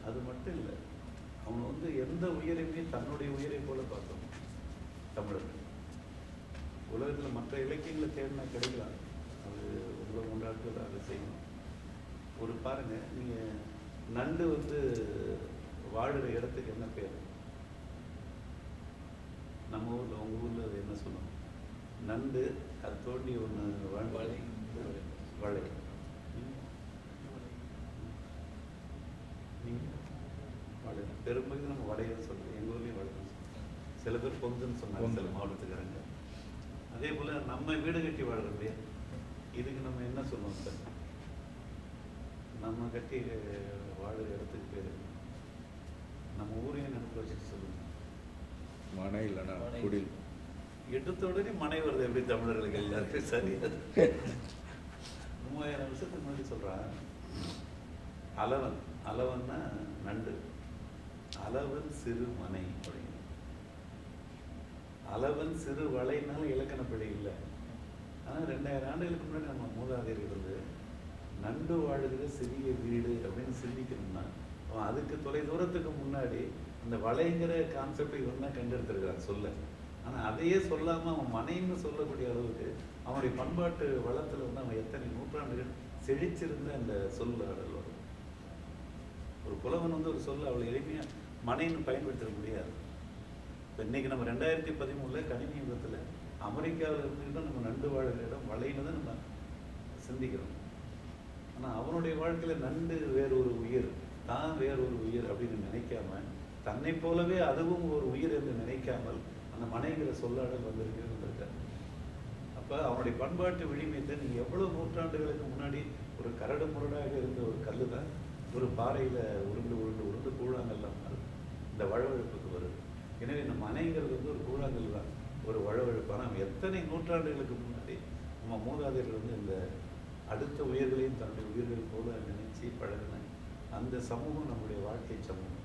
அது மட்டும் இல்லை, அவன் வந்து எந்த உயிரையுமே தன்னுடைய உயிரை போல பார்த்தோம் தமிழர்கள். உலகத்தில் மற்ற இலக்கியங்களை தேடினா கிடைக்கலாம், அது உங்களை கொண்டாடுறது அதை செய்யணும். ஒரு பாருங்க, நீங்கள் நண்டு வந்து வாழுற இடத்துக்கு என்ன பேர்? நம்ம ஊரில், உங்கள் ஊரில் அது என்ன சொல்லுவோம்? நண்டு, அது தோண்டி ஒன்று வாழ்வாழை, வாழை. நீங்கள் வாழை, பெரும்பகுதி நம்ம வடையை சொல்லுவோம், எங்கள் ஊர்லேயும் வாழை சொல்லுவோம். சில பேர் பொந்துன்னு சொன்னாங்க சில மாவட்டத்துக்காரங்க. அதே போல் நம்ம வீடு கட்டி வாழறோம் இல்லையா, இதுக்கு நம்ம என்ன சொல்லுவோம் சார்? நம்ம கட்டி வாழுற இடத்துக்கு பேர் நம்ம ஊரையும் நினைப்பு வச்சுட்டு சொல்லுவோம், மனை இல்லைன்னா குடில். எடுத்த உடனே மனை வருது எப்படி தமிழர்களுக்கு எல்லாருக்கும்? சரி, 3000 வருஷத்துக்கு முன்னாடி சொல்கிறான். அளவன், அளவன்னா நண்டு, அளவன் சிறு மனை அப்படிங்க. அளவன் சிறு வலைனால இலக்கண பிழை இல்லை. ஆனால் 2000 ஆண்டுகளுக்கு முன்னாடி நம்ம மூதாதையர்கள் வந்து நண்டு வாழுகிற சிறிய வீடு அப்படின்னு சிந்திக்கணும்னா அவன் அதுக்கு தொலை தூரத்துக்கு முன்னாடி அந்த வலைங்கிற கான்செப்டை இவன் தான் கண்டெடுத்திருக்கிறான் சொல்ல. ஆனால் அதையே சொல்லாமல் அவன் மனைன்னு சொல்லக்கூடிய அளவுக்கு அவனுடைய பண்பாட்டு வளத்தில் வந்து அவன் எத்தனை நூற்றாண்டுகள் செழிச்சிருந்த அந்த சொல் ஆடல் வரும். ஒரு புலவன் வந்து ஒரு சொல்ல அவ்வளோ எளிமையாக மனைன்னு பயன்படுத்த முடியாது. இப்போ இன்றைக்கி நம்ம 2013 கணினி யுகத்தில் அமெரிக்காவில் இருந்துக்கிட்டு நம்ம நண்டு வாழுகிற இடம் வலைன்னு தான் நம்ம சிந்திக்கிறோம். ஆனால் அவனுடைய வாழ்க்கையில் நண்டு வேறு ஒரு உயிர், தான் வேறு ஒரு உயிர் அப்படின்னு நினைக்காம, தன்னை போலவே அதுவும் ஒரு உயிர் என்று நினைக்காமல் அந்த மனைங்கிற சொல்லாடல் வந்திருக்கிறது. அப்போ அவனுடைய பண்பாட்டு விழிமையத்தை நீங்கள் எவ்வளோ நூற்றாண்டுகளுக்கு முன்னாடி ஒரு கரடு முரடாக இருந்த ஒரு கல் தான் ஒரு பாறையில் உருண்டு உருண்டு உருண்டு கூழாங்கல்லாம் இந்த வழவழுப்புக்கு வருது. எனவே இந்த மனைங்கிறது வந்து ஒரு கூழாங்கல் தான், ஒரு வழவழுப்பான எத்தனை நூற்றாண்டுகளுக்கு முன்னாடி நம்ம மூதாதையர்கள் வந்து இந்த அடுத்த உயிர்களையும் தன்னுடைய உயிர்கள் போல நினைச்சு பழகின அந்த சமூகம் நம்முடைய வாழ்க்கை சமூகம்.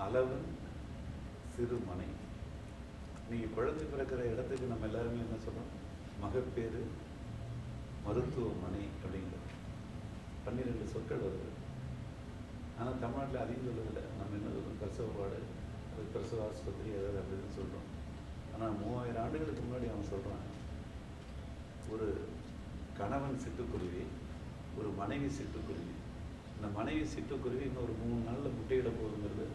அளவன் சிறு மனை. நீங்கள் குழந்தை பிறக்கிற இடத்துக்கு நம்ம எல்லாருமே என்ன சொல்கிறோம்? மகப்பேறு மருத்துவமனை அப்படிங்கிறது 12 சொற்கள் வருது. ஆனால் தமிழ்நாட்டில் அதிகம் சொல்லுதில்லை. நம்ம என்ன சொல்கிறோம்? பிரசவ வார்டு, அது பிரசவ ஆஸ்பத்திரி, ஏதாவது அப்படின்னு சொல்கிறோம். ஆனால் 3000 ஆண்டுகளுக்கு முன்னாடி அவன் சொல்கிறான், ஒரு கணவன் சிட்டுக்குருவி, ஒரு மனைவி சிட்டுக்குருவி. இந்த மனைவி சிட்டுக்குருவி இன்னும் ஒரு 3 நாளில் முட்டையிட போகுங்கிறது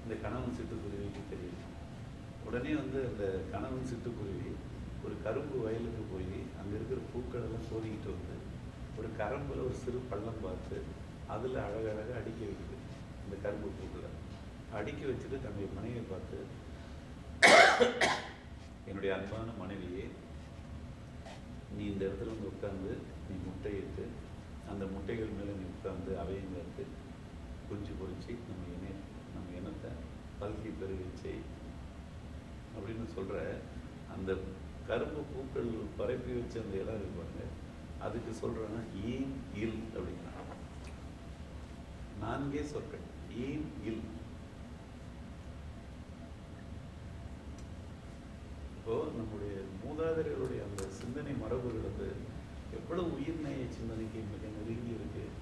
இந்த கணவன் சிட்டுக்குருவிக்கு தெரியும். உடனே வந்து அந்த கணவன் சிட்டுக்குருவி ஒரு கரும்பு வயலுக்கு போய் அங்கே இருக்கிற பூக்களெல்லாம் சோதிக்கிட்டு வந்து ஒரு கரும்பில் ஒரு சிறு பள்ளம் பார்த்து அதில் அழகழகாக அடுக்கி வைக்குது. இந்த கரும்பு பூக்களை அடுக்கி வச்சுட்டு தன்னுடைய மனைவியை பார்த்து, என்னுடைய அன்பான மனைவியே, நீ இந்த இடத்துல வந்து உட்காந்து நீ முட்டையிட்டு அந்த முட்டைகள் மேலே நீ உட்காந்து அவையும் பார்த்து குஞ்சு பொறிச்சு நம்ம இனத்தை பல்கி பெருகிச்சு அப்படின்னு சொல்கிற அந்த கரும்பு பூக்கள் பரப்பி வச்ச அந்த இடம் இருப்பாங்க. அதுக்கு சொல்கிறேன்னா ஈன் இல் அப்படிங்கிறாங்க. 4 சொற்கள், ஈன் இல். இப்போது நம்முடைய மூதாதையர்களுடைய அந்த சிந்தனை மரபுகள் வந்து எவ்வளவு உயிர்நேய சிந்தனைக்கு மிக நெருங்கி இருக்குது.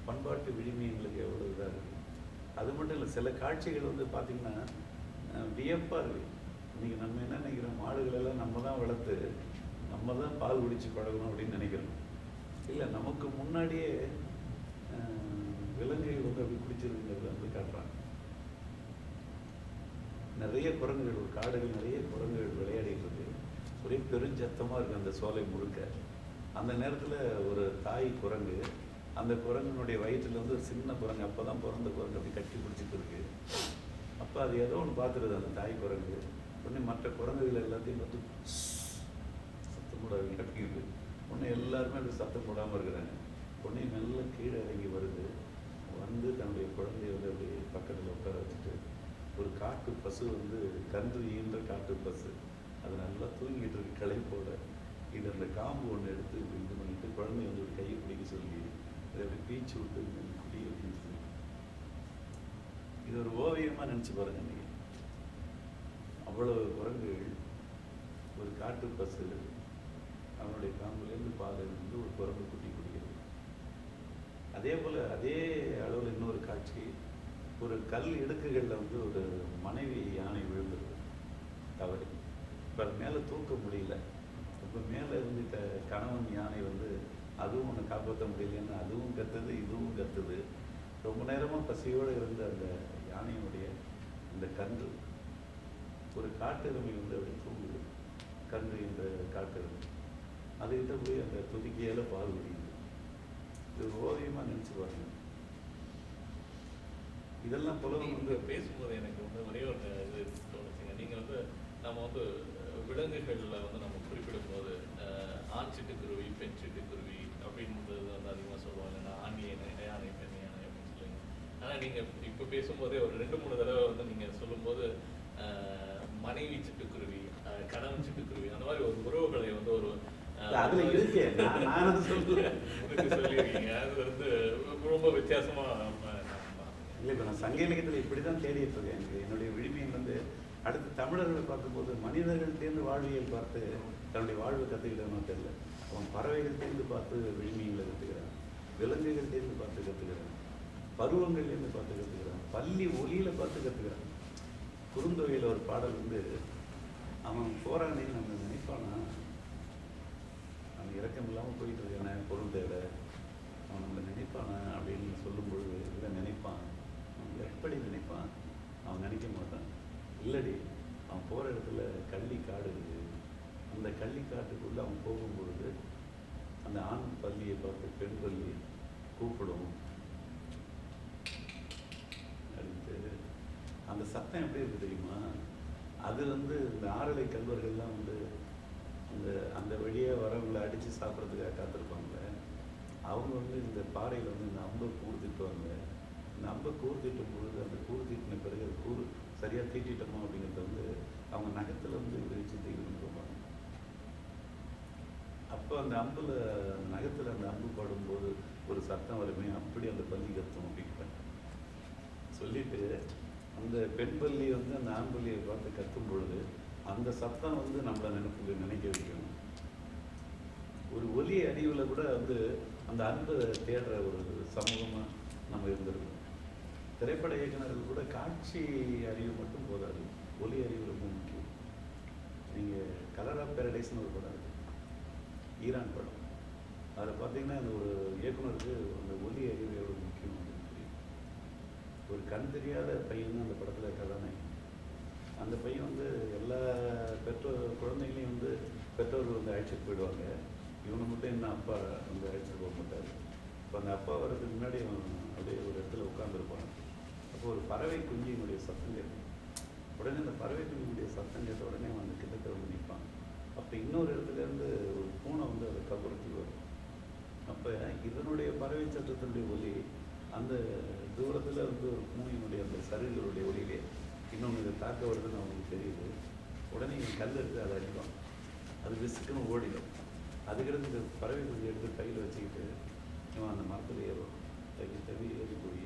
பண்பாட்டு விழுமியங்களுக்கு எவ்வளோ இதாக இருக்குது. அது மட்டும் இல்லை, சில காட்சிகள் வந்து பார்த்திங்கன்னா வியப்பாக இருக்குது. இன்றைக்கி நம்ம என்ன நினைக்கிறோம்? மாடுகளெல்லாம் நம்ம தான் வளர்த்து நம்ம தான் பால் குடித்து பழகணும் அப்படின்னு நினைக்கிறோம். இல்லை, நமக்கு முன்னாடியே விலங்குகள் வந்து அப்படி குடிச்சிருக்குங்கிறத வந்து காட்டுறாங்க. நிறைய குரங்குகள், ஒரு காடுகள் நிறைய குரங்குகள் விளையாடிட்டு இருக்கு. ஒரே பெருஞ்சத்தமாக இருக்குது அந்த சோலை முழுக்க. அந்த நேரத்தில் ஒரு தாய் குரங்கு, அந்த குரங்கினுடைய வயிற்றில் வந்து ஒரு சின்ன குரங்கு, அப்போ தான் பிறந்த குரங்கு அப்படி கட்டி பிடிச்சிட்டு இருக்கு. அப்போ அது ஏதோ ஒன்று பார்த்துருது அந்த தாய் குரங்கு. உடனே மற்ற குரங்குகள் எல்லாத்தையும் பார்த்து சத்தம் போடாது கட்டிக்கிது. உடனே எல்லாருமே அப்படி சத்தம் போடாமல் இருக்கிறாங்க. உடனே மெல்ல கீழே இறங்கி வருது. வந்து தன்னுடைய குழந்தைய வந்து அப்படி பக்கத்தில் உட்கார வச்சுட்டு, ஒரு காட்டு பசு வந்து கன்று ஈன்ற காட்டு பசு அது நல்லா தூங்கிட்டு இருக்கு களைப்போட. இது அந்த காம்பு ஒன்று எடுத்து இது பண்ணிட்டு குழந்தைய வந்து ஒரு கையை பிடிக்க சொல்லி அதை அப்படி பீச்சு விட்டு குடி அப்படின்னு சொல்லி, இது ஒரு ஓவியமாக நினச்சி பாருங்க. நீங்கள் அவ்வளவு குரங்குகள், ஒரு காட்டு பசு அவனுடைய காம்புலேருந்து பால் இருந்து ஒரு குரங்கு குட்டி குடிக்கிறது. அதே போல் அதே அளவில் இன்னொரு காட்சி, ஒரு கல் இடுக்குகளில் வந்து ஒரு மனைவி யானை விழுந்துருக்கு தவறி. இப்போ மேலே தூக்க முடியல. இப்போ மேலே இருந்துட்ட கணவன் யானை வந்து அதுவும் ஒன்று காப்பாற்ற முடியலன்னு அதுவும் கத்துது, இதுவும் கத்துது. ரொம்ப நேரமாக பசியோடு இருந்த அந்த யானையினுடைய இந்த கன்று, ஒரு காட்டெருமை வந்து அப்படி தூங்குது. கன்று இந்த காட்டெருமை அதுகிட்ட போய் அந்த துதிக்கையால் பால் குடிக்குது. இது ஓவியமாக நினச்சி பாருங்க. இதெல்லாம் புலவங்க வந்து பேசும்போது எனக்கு வந்து ஒரே ஒரு இது தோணுச்சுங்க. நீங்கள் வந்து நம்ம வந்து விலங்குகளில் வந்து நம்ம குறிப்பிடும் போது ஆண் சிட்டுக்குருவி, பெண் சிட்டுக்குருவி அப்படின்றது வந்து அதிகமாக சொல்லுவாங்க. இல்லைன்னா ஆண் யானை, பெண் யானை அப்படின்னு சொல்லுங்க. ஆனால் நீங்கள் இப்போ பேசும்போதே ஒரு 2-3 தடவை வந்து நீங்கள் சொல்லும்போது மனைவி சிட்டுக்குருவி, கணவன் சிட்டுக்குருவி, அந்த மாதிரி ஒரு உறவுகளை வந்து ஒரு அதுல இருக்கே நான் சொல்லியிருக்கீங்க. அது வந்து ரொம்ப வித்தியாசமா இல்லை. இப்போ நான் சங்க இலக்கியத்தில் இப்படி தான் தேடிட்டு இருக்கேன். எனக்கு என்னுடைய விழிமையின் வந்து அடுத்து தமிழர்களை பார்க்கும்போது மனிதர்கள்டேருந்து வாழ்வியல் பார்த்து தன்னுடைய வாழ்வை கற்றுக்கிட்டோன்னு தெரியல. அவன் பறவைகள்டேருந்து பார்த்து விழிமைகளை கற்றுக்கிறான், விலங்குகள்டேருந்து பார்த்து கற்றுக்கிறான், பருவங்கள்லேருந்து பார்த்து கற்றுக்கிறான், பள்ளி ஒலியில் பார்த்து கற்றுக்கிறான். குறுந்தொகையில் ஒரு பாடல் வந்து அவன் போராடின்னு நம்ம நினைப்பானா, அவன் இறக்கம் இல்லாமல் போயிட்டு இருக்கானே பொருள் தேட, அவன் நம்மளை நினைப்பானா அப்படின்னு சொல்லும்பொழுது இதை நினைப்பான். அவன் எப்படி நினைப்பான்? அவன் நினைக்க மாட்டான். இல்லடி, அவன் போகிற இடத்துல கள்ளி காடு இருக்குது. அந்த கள்ளி காட்டுக்குள்ளே அவன் போகும்பொழுது அந்த ஆண் பள்ளியை பார்த்து பெண் பள்ளி கூப்பிடும் அப்படின்ட்டு அந்த சத்தம் எப்படி இருக்குது தெரியுமா? அது வந்து இந்த ஆறலை கல்வர்கள்லாம் வந்து அந்த அந்த வழியாக வரவங்களை அடித்து சாப்பிட்றதுக்காக காத்திருப்பாங்க. அவங்க வந்து இந்த பாறையில் வந்து இந்த அம்பை கூறு திட்டுவாங்க. இந்த அம்பை கூறு திட்டும் பொழுது அந்த கூறு தீட்டின பிறகு அது கூறு சரியாக தீட்டிட்டோமோ அப்படிங்கிறத வந்து அவங்க நகத்தில் வந்து விரிச்சு தீவிரம் போவாங்க. அப்போ அந்த அம்பில் நகத்தில் அந்த அம்பு படும்போது ஒரு சத்தம் வருமே, அப்படி அந்த பள்ளி கத்தும் அப்படின்னு சொல்லிட்டு அந்த பெண் பள்ளி வந்து அந்த ஆண் பள்ளியை பார்த்து கத்தும் பொழுது அந்த சத்தம் வந்து நம்மளை நினைக்க வைக்கணும். ஒரு ஒலி அறிவில் கூட வந்து அந்த அன்பை தேடுற ஒரு சமூகமாக நம்ம இருந்திருக்கோம். திரைப்பட இயக்குநர்கள் கூட காட்சி அறிவு மட்டும் போதாது, ஒலி அறிவு ரொம்ப முக்கியம். நீங்கள் கலர் ஆஃப் பேரடைஸ்னு ஒரு படம் இருக்குது, ஈரான் படம். அதில் பார்த்தீங்கன்னா அந்த ஒரு இயக்குனருக்கு அந்த ஒலி அறிவு எவ்வளோ முக்கியம் அப்படின்னு தெரியும். ஒரு கண் தெரியாத பையன் தான் அந்த படத்தில் கதாநாயகன். அந்த பையன் வந்து எல்லா குழந்தைங்களையும் வந்து பெற்றோர்கள் வந்து அழைச்சிட்டு போயிடுவாங்க. இவனை மட்டும் என்ன அப்பா வந்து அழைச்சிட்டு போக மாட்டார். இப்போ அந்த அப்பா வர்றதுக்கு முன்னாடி அவன் அப்படியே ஒரு இடத்துல உட்காந்துருப்பான். அப்போ ஒரு பறவை குஞ்சியினுடைய சத்தம் கேட்கும். உடனே அந்த பறவை குஞ்சியினுடைய சத்தம் கேட்ட உடனே அவன் அந்த கிட்டத்தை வந்து நிற்பான். அப்போ இன்னொரு இடத்துலேருந்து ஒரு பூனை வந்து அதை கபுரத்துக்கு வரும். அப்போ இதனுடைய பறவை சத்தத்தினுடைய ஒலி அந்த தூரத்தில் வந்து ஒரு பூனையினுடைய அந்த சருகுகளுடைய ஒலியிலே இன்னொன்று இதை தாக்க வருதுன்னு அவங்களுக்கு தெரியுது. உடனே இவன் கல் எடுத்து அதை அடிப்பான். அது விசுக்குன்னு ஓடிடும். அதுக்கிட்ட இந்த பறவை குஞ்சு எடுத்து கையில் வச்சுக்கிட்டு இவன் அந்த மரத்தில் ஏறும். தவி ஏறி போய்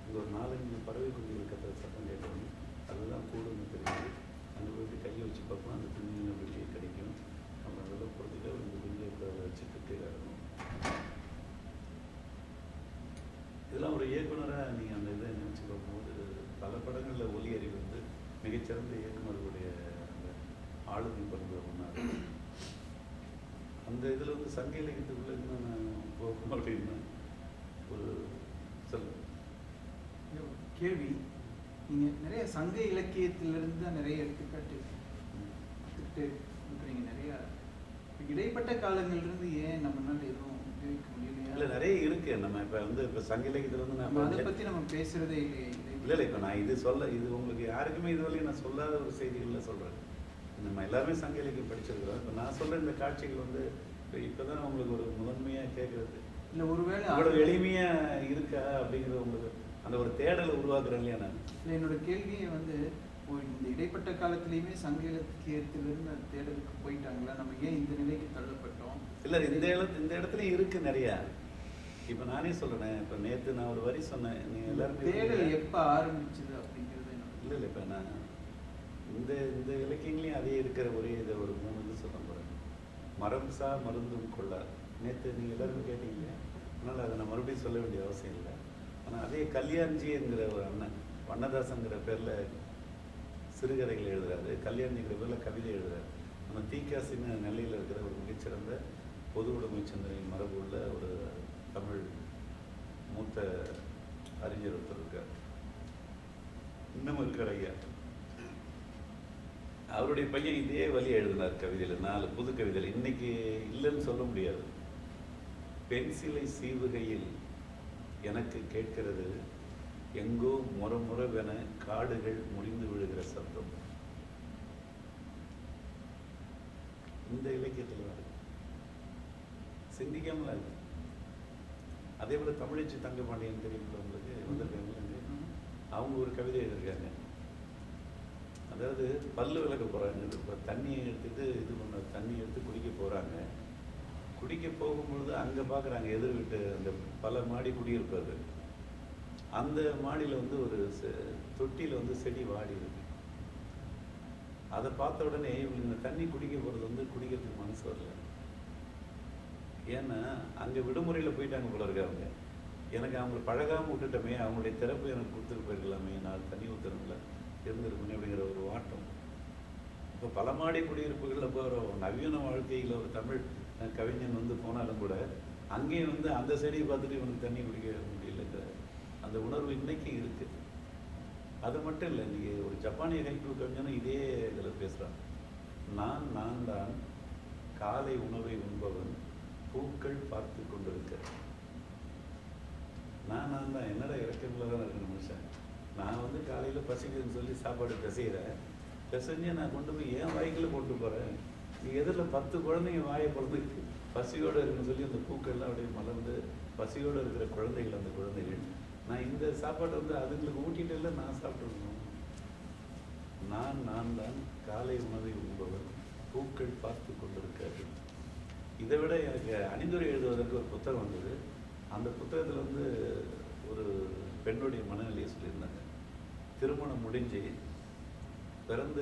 இங்கே ஒரு 4-5 பறவை குஞ்சுகள் கத்துற சத்தம் கேட்கணும். அதுதான் கூடுன்னு தெரியுது. அங்கே போயிட்டு கையை வச்சு பார்ப்போம், அந்த குஞ்சு அப்படியே கிடைக்கும். நம்ம அதெல்லாம் பொறுத்துட்டு இந்த குஞ்சை வச்சுட்டு கீழே இறங்கணும். இதெல்லாம் ஒரு இயக்குனராக நீங்கள் அந்த இதை நினச்சி பார்க்கும்போது பல படங்களில் ஒலி அறிவு வந்து மிகச்சிறந்த இயக்குநர்களுடைய அந்த ஆளுமை பண்பு ஒன்றாரு. அந்த இதில் வந்து சங்க இலக்கியத்துக்குள்ளே இன்னும் போகணும் அப்படின்னா ஒரு கேள்வி. நீங்கள் நிறைய சங்க இலக்கியத்திலிருந்து தான் நிறைய எடுத்துக்காட்டு இருக்கிறீங்க. நிறையா இடைப்பட்ட காலங்கள்லேருந்து ஏன் நம்மளால எதுவும் உபயோகிக்க முடியலையா? இல்லை, நிறைய இருக்கு. நம்ம இப்போ வந்து இப்போ சங்க இலக்கியத்தில் வந்து நம்ம அதை பற்றி நம்ம பேசுகிறதே இல்லையே. இல்லை இப்போ நான் இது உங்களுக்கு யாருக்குமே இதுவரையும் நான் சொல்லாத ஒரு செய்திகளில் சொல்கிறேன். நம்ம எல்லாருமே சங்க இலக்கியம் படிச்சிருக்கிறோம். இப்போ நான் சொல்கிற இந்த காட்சிகள் வந்து இப்போ தான் உங்களுக்கு ஒரு முதன்மையாக கேட்குறது. இல்லை, ஒருவேளை அவ்வளோ எளிமையாக இருக்கா அப்படிங்கிறது உங்களுக்கு அந்த ஒரு தேடலை உருவாக்குறேன் இல்லையா நான்? இல்லை, என்னோட கேள்வியை வந்து இந்த இடைப்பட்ட காலத்துலேயுமே சங்க இலக்கியத்திலிருந்து அந்த தேடலுக்கு போயிட்டாங்களா? நம்ம ஏன் இந்த நிலைக்கு தள்ளப்பட்டோம்? இல்லை, இந்த இடத்துலையும் இருக்குது நிறையா. இப்போ நானே சொல்கிறேன். இப்போ நேற்று நான் ஒரு வரி சொன்னேன். நீங்கள் எல்லாருமே தேடல் எப்போ ஆரம்பிச்சுது அப்படிங்கிறது இல்லை இப்போ நான் இந்த இலக்கியங்களையும் அதே இருக்கிற ஒரே இதை ஒரு 3 இது சொல்ல போகிறேன். மரம் சா மருந்தும் கொள்ளார். நேற்று நீங்கள் எல்லாருமே கேட்டீங்க, அதனால் அதை நான் மறுபடியும் சொல்ல வேண்டிய அவசியம் இல்லை. ஆனால் அதே கல்யாண்ஜி என்கிற ஒரு அண்ணன் வண்ணதாசங்கிற பேரில் சிறுகதைகள் எழுதுறாரு, கல்யாணிங்கிற பேரில் கவிதை எழுதுறாரு. நம்ம தீக்காசின்னு நெல்லையில் இருக்கிற ஒரு மிகச்சிறந்த பொது உடைமை சிந்தனையின் மரபு உள்ள ஒரு தமிழ் மூத்த அறிஞர் ஒருத்தர் இருக்கார், இன்னும் இருக்கார் ஐயா. அவருடைய பையன் இதே வழியை எழுதினார் கவிதையில், 4 புது கவிதைகள். இன்னைக்கு இல்லைன்னு சொல்ல முடியாது. பென்சிலை சீவுகையில் எனக்கு கேட்கிறது எங்கோ முறமுறவென காடுகள் முடிந்து விழுகிற சத்தம். இந்த இலக்கியத்தில் வருது, சிந்திக்காமல இருக்கு. அதே போல தமிழச்சி தங்கபாண்டியன் தெரியுமில்ல உங்களுக்கு, வந்திருக்காங்க. அவங்க ஒரு கவிதை எழுதியிருக்காங்க. அதாவது பல்லு விளக்க போகிறாங்க, இப்போ தண்ணியை எடுத்துட்டு இது பண்ண தண்ணி எடுத்து குடிக்க போகிறாங்க. குடிக்க போகும்பொழுது அங்கே பார்க்குறாங்க எதிர் வீட்டு அந்த பல மாடி குடியிருப்பது. அந்த மாடியில் வந்து ஒரு தொட்டியில் வந்து செடி வாடி இருக்கு. அதை பார்த்த உடனே இவங்க இந்த தண்ணி குடிக்க போகிறது வந்து குடிக்கிறதுக்கு மனசு வரல. ஏன்னா அங்கே விடுமுறையில் போயிட்டாங்க போல இருக்கு அவங்க. எனக்கு அவங்களை பழகாமல் விட்டுட்டோமே, அவங்களுடைய திறப்பு எனக்கு கொடுத்துட்டு போயிருக்கலாமே, நான் தண்ணி ஊற்றுறதுல இருந்திருக்குமே அப்படிங்கிற ஒரு வாட்டம். இப்போ பல மாடி குடியிருப்புகளில் போகிற நவீன வாழ்க்கையில் ஒரு தமிழ் கவிஞன் வந்து போனாலும் கூட அங்கேயும் வந்து அந்த செடியை பார்த்துட்டு இவனுக்கு தண்ணி குடிக்க முடியலங்கிற அந்த உணர்வு இன்னைக்கு இருக்குது. அது மட்டும் இல்லை, இன்றைக்கி ஒரு ஜப்பானிய ஹைக்கூ கவிஞனும் இதே இதில் பேசுகிறான். நான் தான் காலை உணவை உண்பவன், பூக்கள் பார்த்து கொண்டிருக்க. நான் தான் என்னடா இறக்கமில்ல தான் இருக்கணும் மனுஷன். நான் வந்து காலையில் பசிக்குதுன்னு சொல்லி சாப்பாடு பிசைகிறேன், பிசைஞ்சு நான் கொண்டு போய் என் வாய்க்குள்ள கொண்டு போகிறேன். நீ எதிரில் 10 குழந்தைங்க வாயை பிறந்து பசியோடு இருக்குன்னு சொல்லி அந்த பூக்கள்லாம் அப்படியே மலர்ந்து பசியோடு இருக்கிற குழந்தைகள், அந்த குழந்தைகள் நான் இந்த சாப்பாட்டை வந்து அதுங்களுக்கு ஊட்டிட்டு இல்லை, நான் சாப்பிட்டுருக்கணும். நான் தான் காலை உணவை உண்பவன், பூக்கள் பார்த்து கொண்டிருக்காது. இதை விட எனக்கு அணிந்துரை எழுதுவதற்கு ஒரு புத்தகம் வந்தது. அந்த புத்தகத்தில் வந்து ஒரு பெண்ணுடைய மனநிலையை சொல்லியிருந்தாங்க. திருமணம் முடிஞ்சு பிறந்த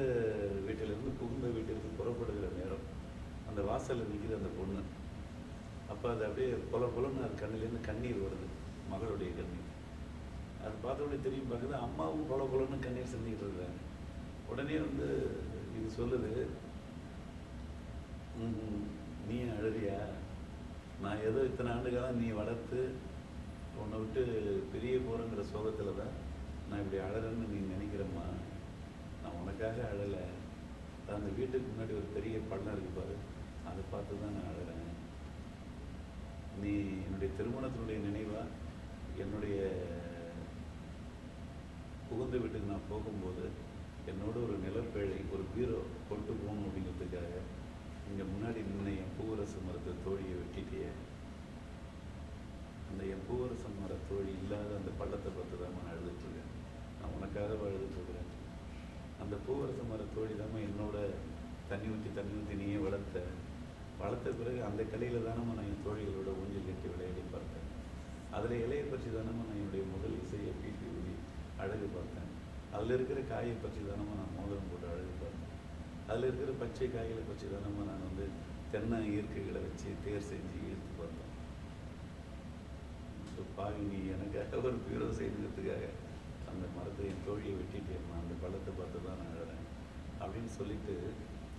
வீட்டிலிருந்து புகுந்த வீட்டிற்கு புறப்படுகிற நேரம் அந்த வாசலில் நிற்கிற அந்த பொண்ணு. அப்போ அது அப்படியே பொலன்னு அது கண்ணிலேருந்து கண்ணீர் வருது, மகளுடைய கண்ணீர். அது பார்த்த உடனே தெரியும் பார்க்குது, அம்மாவும் பொலன்னு கண்ணீர் சிந்திக்கிட்டு இருக்கிறாங்க. உடனே வந்து இது சொல்லுது, நீ அழுதியா? நான் ஏதோ இத்தனை ஆண்டுகாலம் நீ வளர்த்து உன்னை விட்டு பிரிய போகிறேங்கிற சோகத்தில் தான் நான் இப்படி அழறேன்னு நீ நினைக்கிறம்மா. நான் உனக்காக அழலை. அந்த வீட்டுக்கு முன்னாடி ஒரு பெரிய பள்ளம் இருக்கு பாரு, அதை பார்த்து தான் நான் அழறேன். நீ என்னுடைய திருமணத்தினுடைய நினைவாக என்னுடைய புகுந்த வீட்டுக்கு நான் போகும்போது என்னோட ஒரு நிலப்பேழை, ஒரு பீரோ கொண்டு போகணும் அப்படிங்கிறதுக்காக இங்கே முன்னாடி நின்று என் பூவரசு மரத்தை தோழியை வெட்டிட்டிய. அந்த என் பூவரசு மர தோழி இல்லாத அந்த பள்ளத்தை பார்த்து தான் நான் அழுதுட்டுருக்கேன். நான் உனக்காக அழுதுட்டுருக்கிறேன். அந்த பூவரசு மர தோழி தான் என்னோட தண்ணி ஊற்றி நீயே வளர்த்த பிறகு அந்த கலையில் தானே நான் என் தோழிகளோட ஊஞ்சல் கட்டி விளையாடி பார்த்தேன். அதில் இலையை பற்றி தானே நான் என்னுடைய முதல் இசையை பீட்டி ஊதி அழகு பார்த்தேன். அதில் இருக்கிற காயை பற்றி தானே நான் மோதிரம் போட்டு அழகு பார்த்தேன். அதில் இருக்கிற பச்சை காய்களை பற்றி தானே நான் வந்து தென்னை இயற்கைகளை வச்சு தேர் செஞ்சு இழுத்து பார்த்தேன். பாவி, நீ எனக்காக ஒரு பீரோ செய்யறதுக்காக அந்த மரத்தை என் தோழியை வெட்டிட்டேன், அந்த பழத்தை பார்த்து தான் நான் அழறேன் அப்படின்னு சொல்லிட்டு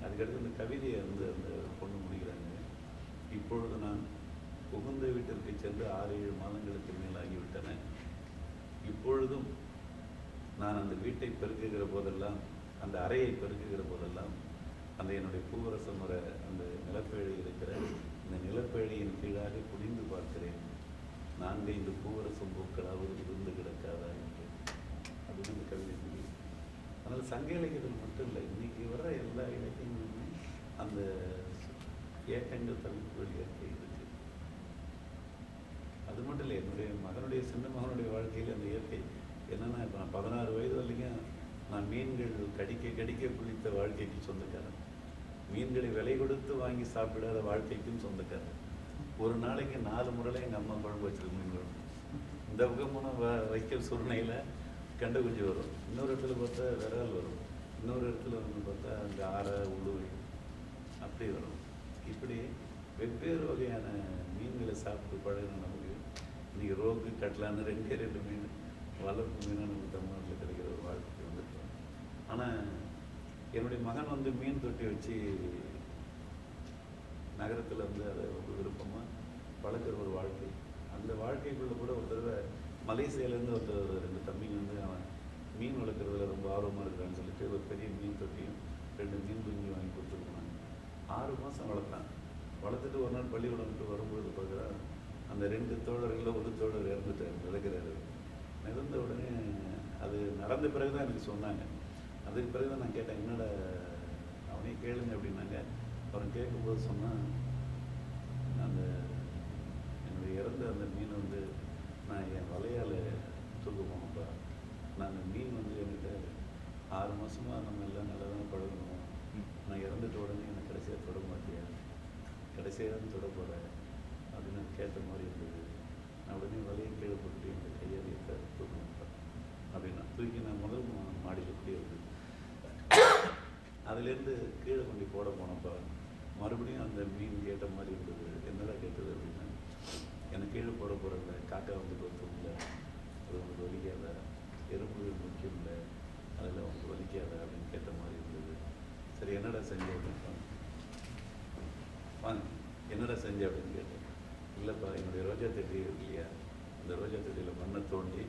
அதுக்கடுத்து அந்த கவிதையை வந்து அந்த பொண்ணு முடிக்கிறாங்க. இப்பொழுது நான் புகுந்த வீட்டிற்கு சென்று 6-7 மாதங்களுக்கு மேல் ஆகிவிட்டன. இப்பொழுதும் நான் அந்த வீட்டை பெருக்குகிற போதெல்லாம், அந்த அறையை பெருக்குகிற போதெல்லாம் அந்த என்னுடைய பூவரச மர அந்த நிலப்பேழை இருக்கிற இந்த நிலப்பேழையின் கீழாக குடிந்து பார்க்கிறேன். 4-5 பூவரசம் பூக்களாவது இருந்து கிடக்காதா என்று அப்படின்னு அந்த கவிதை முடியும். அதனால் சங்க இலக்கியத்தில் மட்டும் இல்லை, இன்னைக்கு வர்ற எல்லா இலக்கியங்களுமே அந்த ஏக்கங்கள் தவிர்ப்புகள் இயற்கை இருக்கு. அது மட்டும் இல்லை, என்னுடைய சின்ன மகனுடைய வாழ்க்கையில் அந்த இயற்கை என்னென்னா, இப்போ நான் 16 வயது வரைக்கும் நான் மீன்கள் கடிக்க குளித்த வாழ்க்கைக்கு சொந்தக்காரன். மீன்களை விலை கொடுத்து வாங்கி சாப்பிடாத வாழ்க்கைக்கும் சொந்தக்காரன். ஒரு நாளைக்கு 4 முறையில் எங்கள் அம்மா குழம்பு வச்சிருக்கு, மீன் குழம்பு. இந்த பக்கம் போனால் வைக்கல் சுருணையில் கெண்டை குஞ்சு வரும், இன்னொரு இடத்துல பார்த்தா விரால் வரும், இன்னொரு இடத்துல வந்து பார்த்தா அந்த ஆரை உளுவை அப்படி வரும். இப்படி வெவ்வேறு வகையான மீன்களை சாப்பிட்டு பழகின நமக்கு இன்றைக்கி ரோகு கட்லான்னு 2 மீன் வளர்ப்பு மீனாக நமக்கு தமிழ்நாட்டில் கிடைக்கும். ஆனால் என்னுடைய மகன் வந்து மீன் தொட்டி வச்சு நகரத்தில் வந்து அதை வந்து விருப்பமாக வளர்க்குற ஒரு வாழ்க்கை. அந்த வாழ்க்கைக்குள்ளே கூட ஒரு தடவை மலேசியாவிலேருந்து ஒரு 2 தம்பிங்க வந்து அவன் மீன் வளர்க்குறதுல ரொம்ப ஆர்வமாக இருக்கிறான்னு சொல்லிட்டு ஒரு பெரிய மீன் தொட்டியும் 2 மீன் குஞ்சு வாங்கி கொடுத்துருக்காங்க. 6 மாதம் வளர்த்தான். வளர்த்துட்டு ஒரு நாள் பள்ளிக்கூடம் விட்டு வரும்பொழுது பார்க்குறான் அந்த 2 தோழர்களில் ஒரு தோழர் இறந்துட்டார், இறக்குறாரு. இறந்த உடனே அது நடந்த பிறகு தான் எனக்கு சொன்னாங்க. அதுக்கு பிறகு தான் நான் கேட்டேன், என்னடா அவனே கேளுங்க அப்படின்னாங்க. அவன் கேட்கும்போது சொன்னான், அந்த என்னுடைய இறந்த அந்த மீன் வந்து நான் என் வலையால் தூக்க போனப்பா, நான் அந்த மீன் வந்து என்கிட்ட 6 மாதமாக நம்ம எல்லாம் நல்லா தானே பழகணும், நான் இறந்துட்ட உடனே எனக்கு கடைசியாக தொட மாட்டேன், கடைசியாக தான் தொட போகிறேன் அப்படின்னு நான் கேட்ட மாதிரி இருந்தது. நான் உடனே வலையை கீழே போட்டு என்னோட கையால் தூக்கணும்ப்பா அப்படின்னா தூக்கி நான் முதல் மாடியில் குடி இருந்தது. அதுலேருந்து கீழே கொண்டு போட போனப்பா மறுபடியும் அந்த மீன் கேட்ட மாதிரி இருந்தது. என்னடா கேட்டது அப்படின்னா, எனக்கு கீழே போட போகிறதில்ல, காக்கா வந்து கொத்தும் இல்லை, அது உங்களுக்கு வலிக்காத, எறும்பு முக்கியம் இல்லை, அதில் உங்களுக்கு வலிக்காத அப்படின்னு கேட்ட மாதிரி இருந்தது. சரி என்னடா செஞ்ச அப்படின்னு வாங்க என்னடா செஞ்ச அப்படின்னு கேட்டேன். இல்லைப்பா, என்னுடைய ரோஜா தட்டி இருக்கு இல்லையா, அந்த ரோஜா தட்டியில் மண்ணை தோண்டி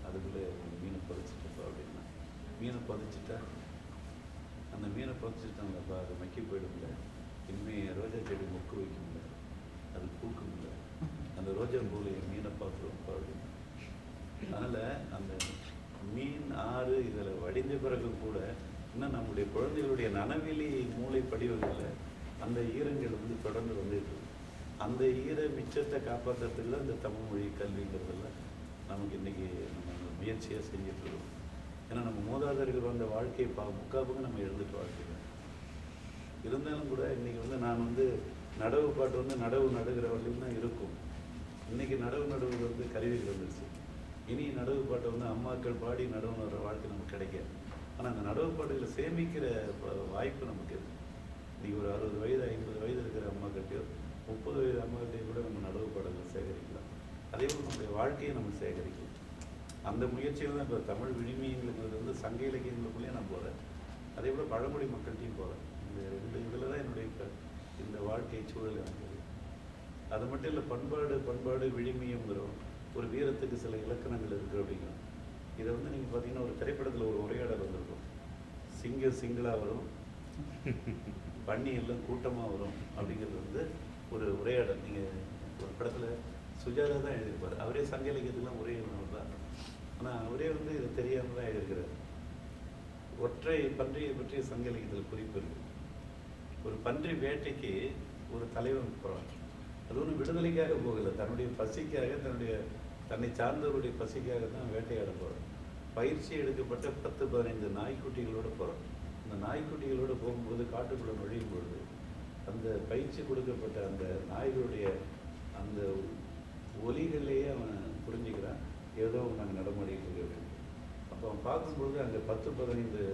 அதுக்குள்ளே மீனை புதைச்சிட்டப்பா அப்படின்னா. மீனை புதைச்சிட்டா அந்த மீனை புதைச்சிட்டாங்கப்பா, அது மக்கி போயிடும்ல, இனிமேல் ரோஜா செடி மொக்கு வைக்கும்ல, அது பூக்கும்ல, அந்த ரோஜா பூவில் என் மீனை பார்த்துருவோம்ப்பா அப்படின்னா. அதனால் அந்த மீன் ஆறு இதில் வடிஞ்ச பிறகு கூட இன்னும் நம்முடைய குழந்தைகளுடைய நனவெளி மூளை படிவுகளில் அந்த ஈரங்கள் வந்து தொடர்ந்து வந்துட்டு அந்த ஈர மிச்சத்தை காப்பாற்றுறதுக்கு தான் இந்த தமிழ் மொழி கல்விங்கிறதெல்லாம் நமக்கு இன்றைக்கி நம்ம முயற்சியாக செஞ்சிட்ருக்கோம். ஏன்னா நம்ம மூதாதையர்கள் வந்த வாழ்க்கையை முக்காப்புக்கு நம்ம எழுந்துட்டு வாழ்க்கை இருந்தாலும் கூட இன்றைக்கி வந்து நான் வந்து நடவு பாட்டு வந்து நடவு நடுகிற வரையும் தான் இருக்கும். இன்றைக்கி நடவு நடுவுக்கு வந்து கருவிகள் வந்துருச்சு. இனி நடவு பாட்டை வந்து அம்மாக்கள் பாடி நடவு நடுற வாழ்க்கை நமக்கு கிடைக்காது. ஆனால் அந்த நடவு பாட்டுகளை சேமிக்கிற வாய்ப்பு நமக்கு இருக்குது. இன்றைக்கி ஒரு 60 வயது 50 வயது இருக்கிற அம்மாக்கிட்டையோ 30 வயது அம்மாக்கிட்டையோ கூட நம்ம நடவு பாடல்களை சேகரிக்கலாம். அதே போல் நம்முடைய வாழ்க்கையை நம்ம சேகரிக்கலாம். அந்த முயற்சியில் தான் இப்போ தமிழ் விழுமியங்கிறது வந்து சங்க இலக்கியங்களுக்குள்ளேயே நான் போகிறேன். அதே போல் பழமொழி மக்கள்கிட்டையும் போகிறேன். இந்த 2 இதில் தான் என்னுடைய இப்போ இந்த வாழ்க்கை சூழல் அமைகிறது. அது மட்டும் இல்லை, பண்பாடு விழுமியங்கிறோம். ஒரு வீரத்துக்கு சில இலக்கணங்கள் இருக்குது அப்படிங்கிறோம். இதை வந்து நீங்கள் பார்த்தீங்கன்னா ஒரு திரைப்படத்தில் ஒரு உரையாடல் வந்திருக்கும். சிங்கிளாக வரும், பண்ணி எல்லாம் கூட்டமாக வரும் அப்படிங்கிறது வந்து ஒரு உரையாடல். நீங்கள் ஒரு படத்தில் சுஜாதா தான் எழுதியிருப்பார். அவரே சங்க இலக்கியத்துக்குலாம் உரை எழுதினவர் தான். ஆனால் அவரே வந்து இதை தெரியாமல் தான் எழுதியிருக்கிறார். ஒற்றை பன்றியை பற்றிய சங்க இலக்கியத்தில் குறிப்பு இருக்குது. ஒரு பன்றி வேட்டைக்கு ஒரு தலைவன் போகிறான். அது ஒன்றும் விடுதலைக்காக போகலை, தன்னுடைய பசிக்காக, தன்னை சார்ந்தவருடைய பசிக்காக தான் வேட்டையாட போகிறோம். பயிற்சி எடுக்கப்பட்ட 10-15 நாய்க்குட்டிகளோடு போகிறோம். அந்த நாய்க்குட்டிகளோடு போகும்போது காட்டுக்குள்ளே நுழையும் பொழுது அந்த பயிற்சி கொடுக்கப்பட்ட அந்த நாய்களுடைய அந்த ஒலிகள்லேயே அவன் புரிஞ்சுக்கிறான், ஏதோ நாங்கள் நடமாடிட்டு இருக்கு அப்படின்னு. அப்போ அவன் பார்க்கும்பொழுது அங்கே 10-15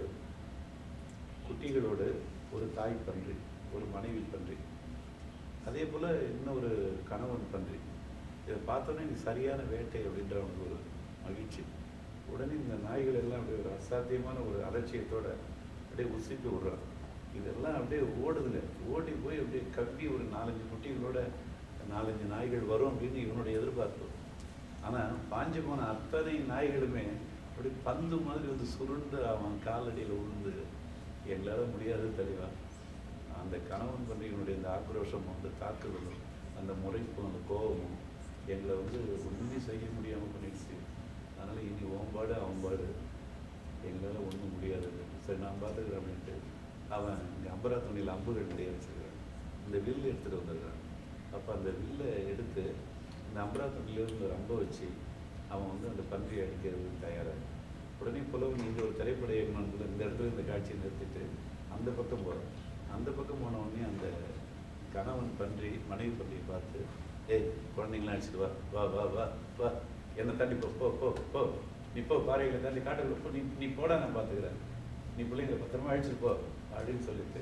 குட்டிகளோடு ஒரு தாய் பன்றி, ஒரு மனைவி பன்றி, அதே போல் இன்னொரு கணவன் பன்றி. இதை பார்த்தோன்னே நீ சரியான வேட்டை அப்படின்ற அவனுக்கு ஒரு மகிழ்ச்சி. உடனே இந்த நாய்கள் எல்லாம் அப்படியே ஒரு அசாத்தியமான ஒரு அலட்சியத்தோட அப்படியே உசிப்பி விடுறான். இதெல்லாம் அப்படியே ஓடுதுங்க. ஓடி போய் அப்படியே கப்பி ஒரு 4-5 குட்டிகளோட 4-5 நாய்கள் வரும் அப்படின்னு இவனுடைய எதிர்பார்ப்பு. ஆனால் பாஞ்சு போன அத்தனை நாய்களுமே அப்படி பந்து மாதிரி வந்து சுருண்டு அவன் காலடியில் விழுந்து, எங்களால் முடியாது தெளிவா. அந்த கணவன் பன்றியினுடைய இந்த ஆக்ரோஷமும் அந்த தாக்குதலும் அந்த முறைப்பும் அந்த கோபமும் எங்களை வந்து ஒன்றுமே செய்ய முடியாமல் பண்ணிடுச்சு. அதனால் இனி ஓம்பாடு அவன்பாடு, எங்களால் ஒன்றும் முடியாது. சரி நான் பார்த்துக்கிறேன் அப்படின்ட்டு அவன் இங்கே அம்பரா துணியில் அம்புகள் நிறைய வச்சுருக்கான். இந்த வில்லு எடுத்துகிட்டு வந்துருக்கான். அப்போ அந்த வில்லை எடுத்து இந்த அம்பரா துணியிலேருந்து ஒரு அம்பை வச்சு அவன் வந்து அந்த பன்றியை அடிக்கிறதுக்கு தயாராக. உடனே புலவன் இங்கே ஒரு திரைப்பட இயக்குனர்கள் இந்த இடத்துல இந்த காட்சியை நிறுத்திட்டு அந்த பக்கம் போகிறான். அந்த பக்கம் போன உடனே அந்த கணவன் பன்றி மனைவி பன்றியை பார்த்து, ஏய் குழந்தைங்களாம் அடிச்சுட்டு வா வா வா வா வா, என்னை தாண்டி போ போ போ போ, நீ போ, பாறைகளை தாண்டி காட்டுக்குள்ள போ, நீ போடா, நான் பார்த்துக்கிறேன், நீ பிள்ளைங்க பத்திரமா அடிச்சுட்டு போ அப்படின்னு சொல்லிட்டு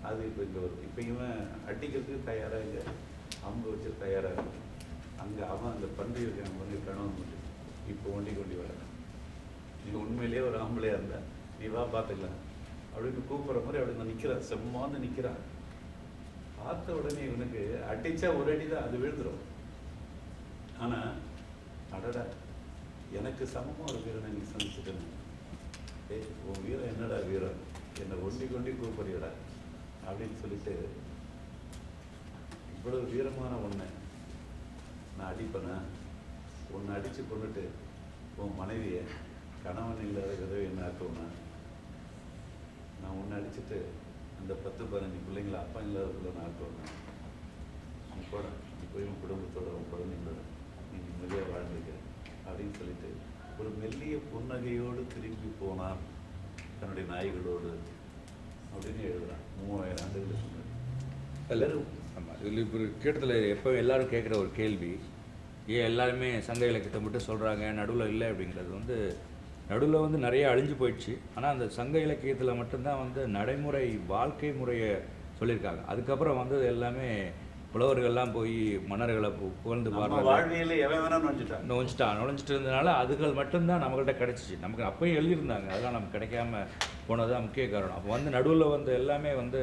அது இப்போ இங்கே வருது. இப்போ இவன் அடிக்கிறதுக்கு தயாராக இங்கே அம்பு வச்சு தயாராக இருக்கு. அங்கே அவன் அந்த பன்றி இருக்கான் வந்து கணவன் மட்டும் இப்போ ஒண்டி கொண்டு வர. நீ உண்மையிலேயே ஒரு ஆம்பளையாக இருந்தால் நீ வா பார்த்துக்கலாம் அப்படின்னு கூப்பிட்ற மாதிரி அப்படி நான் நிற்கிறேன், செம்மாந்து நிற்கிறான். பார்த்த உடனே இவனுக்கு அடித்தா ஒரு அடி தான், அது விழுந்துடும். ஆனால் அடடா எனக்கு சமமாக ஒரு வீரனை நீ சந்திச்சுட்டேன். உன் வீரம் என்னடா வீரம், என்னை ஒண்டி கொண்டி கூப்பிடுறா அப்படின்னு சொல்லிட்டு, இவ்வளவு வீரமான ஒன்றை நான் அடிப்பேனா? உன்னை அடித்து கொண்டுட்டு உன் மனைவியை கணவன் இல்லாத விதவை என்ன ஆக்குவேனா? நான் உன்னை அடிச்சுட்டு அந்த 10-15 பிள்ளைங்களை அப்பா இல்லாத பிள்ளை ஆக்குவேனா? நீ போட, நீ போய் உன் குடும்பத்தோட உன் குழந்தைங்களோட நீ நிம்மதியாக வாழ்ந்துக்க அப்படின்னு சொல்லிட்டு ஒரு மெல்லிய புன்னகையோடு திரும்பி போனான் தன்னுடைய நாய்களோடு அப்படின்னு எழுதுறான். 3000 ஆண்டுகளுக்கு முன்னாடி. எல்லாரும் ஆமாம், இதில் இப்போ கேட்டதில் எப்போ எல்லாரும் கேட்குற ஒரு கேள்வி, ஏன் எல்லாருமே சங்க இலக்கியத்தை மட்டும் சொல்கிறாங்க, நடுவில் இல்லை அப்படிங்கிறது வந்து நடுவில் வந்து நிறைய அழிஞ்சு போயிடுச்சு. ஆனால் அந்த சங்க இலக்கியத்தில் மட்டும்தான் வந்து நடைமுறை வாழ்க்கை முறையை சொல்லியிருக்காங்க. அதுக்கப்புறம் வந்து எல்லாமே புலவர்கள்லாம் போய் மன்னர்களை புகழ்ந்து நுழைஞ்சிட்டு இருந்ததுனால அதுகள் மட்டும்தான் நம்மகிட்ட கிடைச்சிச்சு. நமக்கு அப்பயும் எழுதியிருந்தாங்க, அதெல்லாம் நமக்கு கிடைக்காம போனதுதான் முக்கிய காரணம். அப்போ வந்து நடுவில் வந்து எல்லாமே வந்து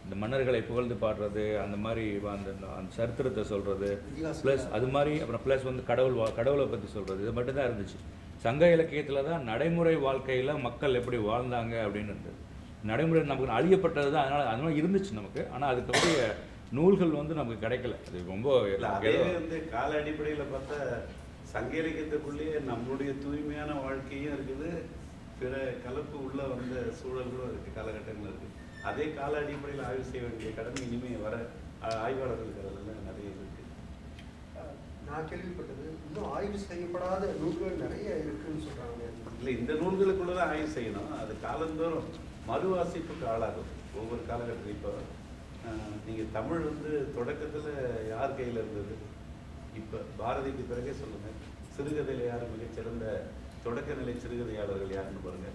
இந்த மன்னர்களை புகழ்ந்து பாடுறது, அந்த மாதிரி அந்த அந்த சரித்திரத்தை சொல்கிறது, ப்ளஸ் அது மாதிரி அப்புறம் ப்ளஸ் வந்து கடவுளை பற்றி சொல்கிறது, இது மட்டும்தான் இருந்துச்சு. சங்க இலக்கியத்தில் தான் நடைமுறை வாழ்க்கையில் மக்கள் எப்படி வாழ்ந்தாங்க அப்படின்னு இருந்தது. நடைமுறை நமக்கு அழியப்பட்டது தான், அதனால் இருந்துச்சு நமக்கு. ஆனால் அதுக்குரிய நூல்கள் வந்து நமக்கு கிடைக்கல. அது ரொம்ப வந்து கால அடிப்படையில் பார்த்தா சங்க இலக்கியத்துக்குள்ளேயே நம்மளுடைய தூய்மையான வாழ்க்கையும் இருக்குது, பிற கலப்பு உள்ள வந்த சூழல்களும் இருக்குது, காலகட்டங்களும் இருக்குது. அதே கால அடிப்படையில் ஆய்வு செய்ய வேண்டிய கடமை இனிமேல் வர ஆய்வாளர்களுக்கு அதெல்லாம் நிறைய இருக்கு. நான் கேள்விப்பட்டது இன்னும் ஆய்வு செய்யப்படாத நூல்கள் நிறைய இருக்குன்னு சொல்றாங்க. இல்லை, இந்த நூல்களுக்குள்ளதான் ஆய்வு செய்யணும். அது காலந்தோறும் மறு வாசிப்புக்கு ஆளாகும் ஒவ்வொரு காலகட்டத்தில். இப்போ நீங்கள் தமிழ் வந்து தொடக்கத்தில் யார் கையில் இருந்தது? இப்போ பாரதிக்கு பிறகே சொல்லுங்கள், சிறுகதையில் யார் மிகச்சிறந்த தொடக்க நிலை சிறுகதையாளர்கள் யாருன்னு பாருங்க.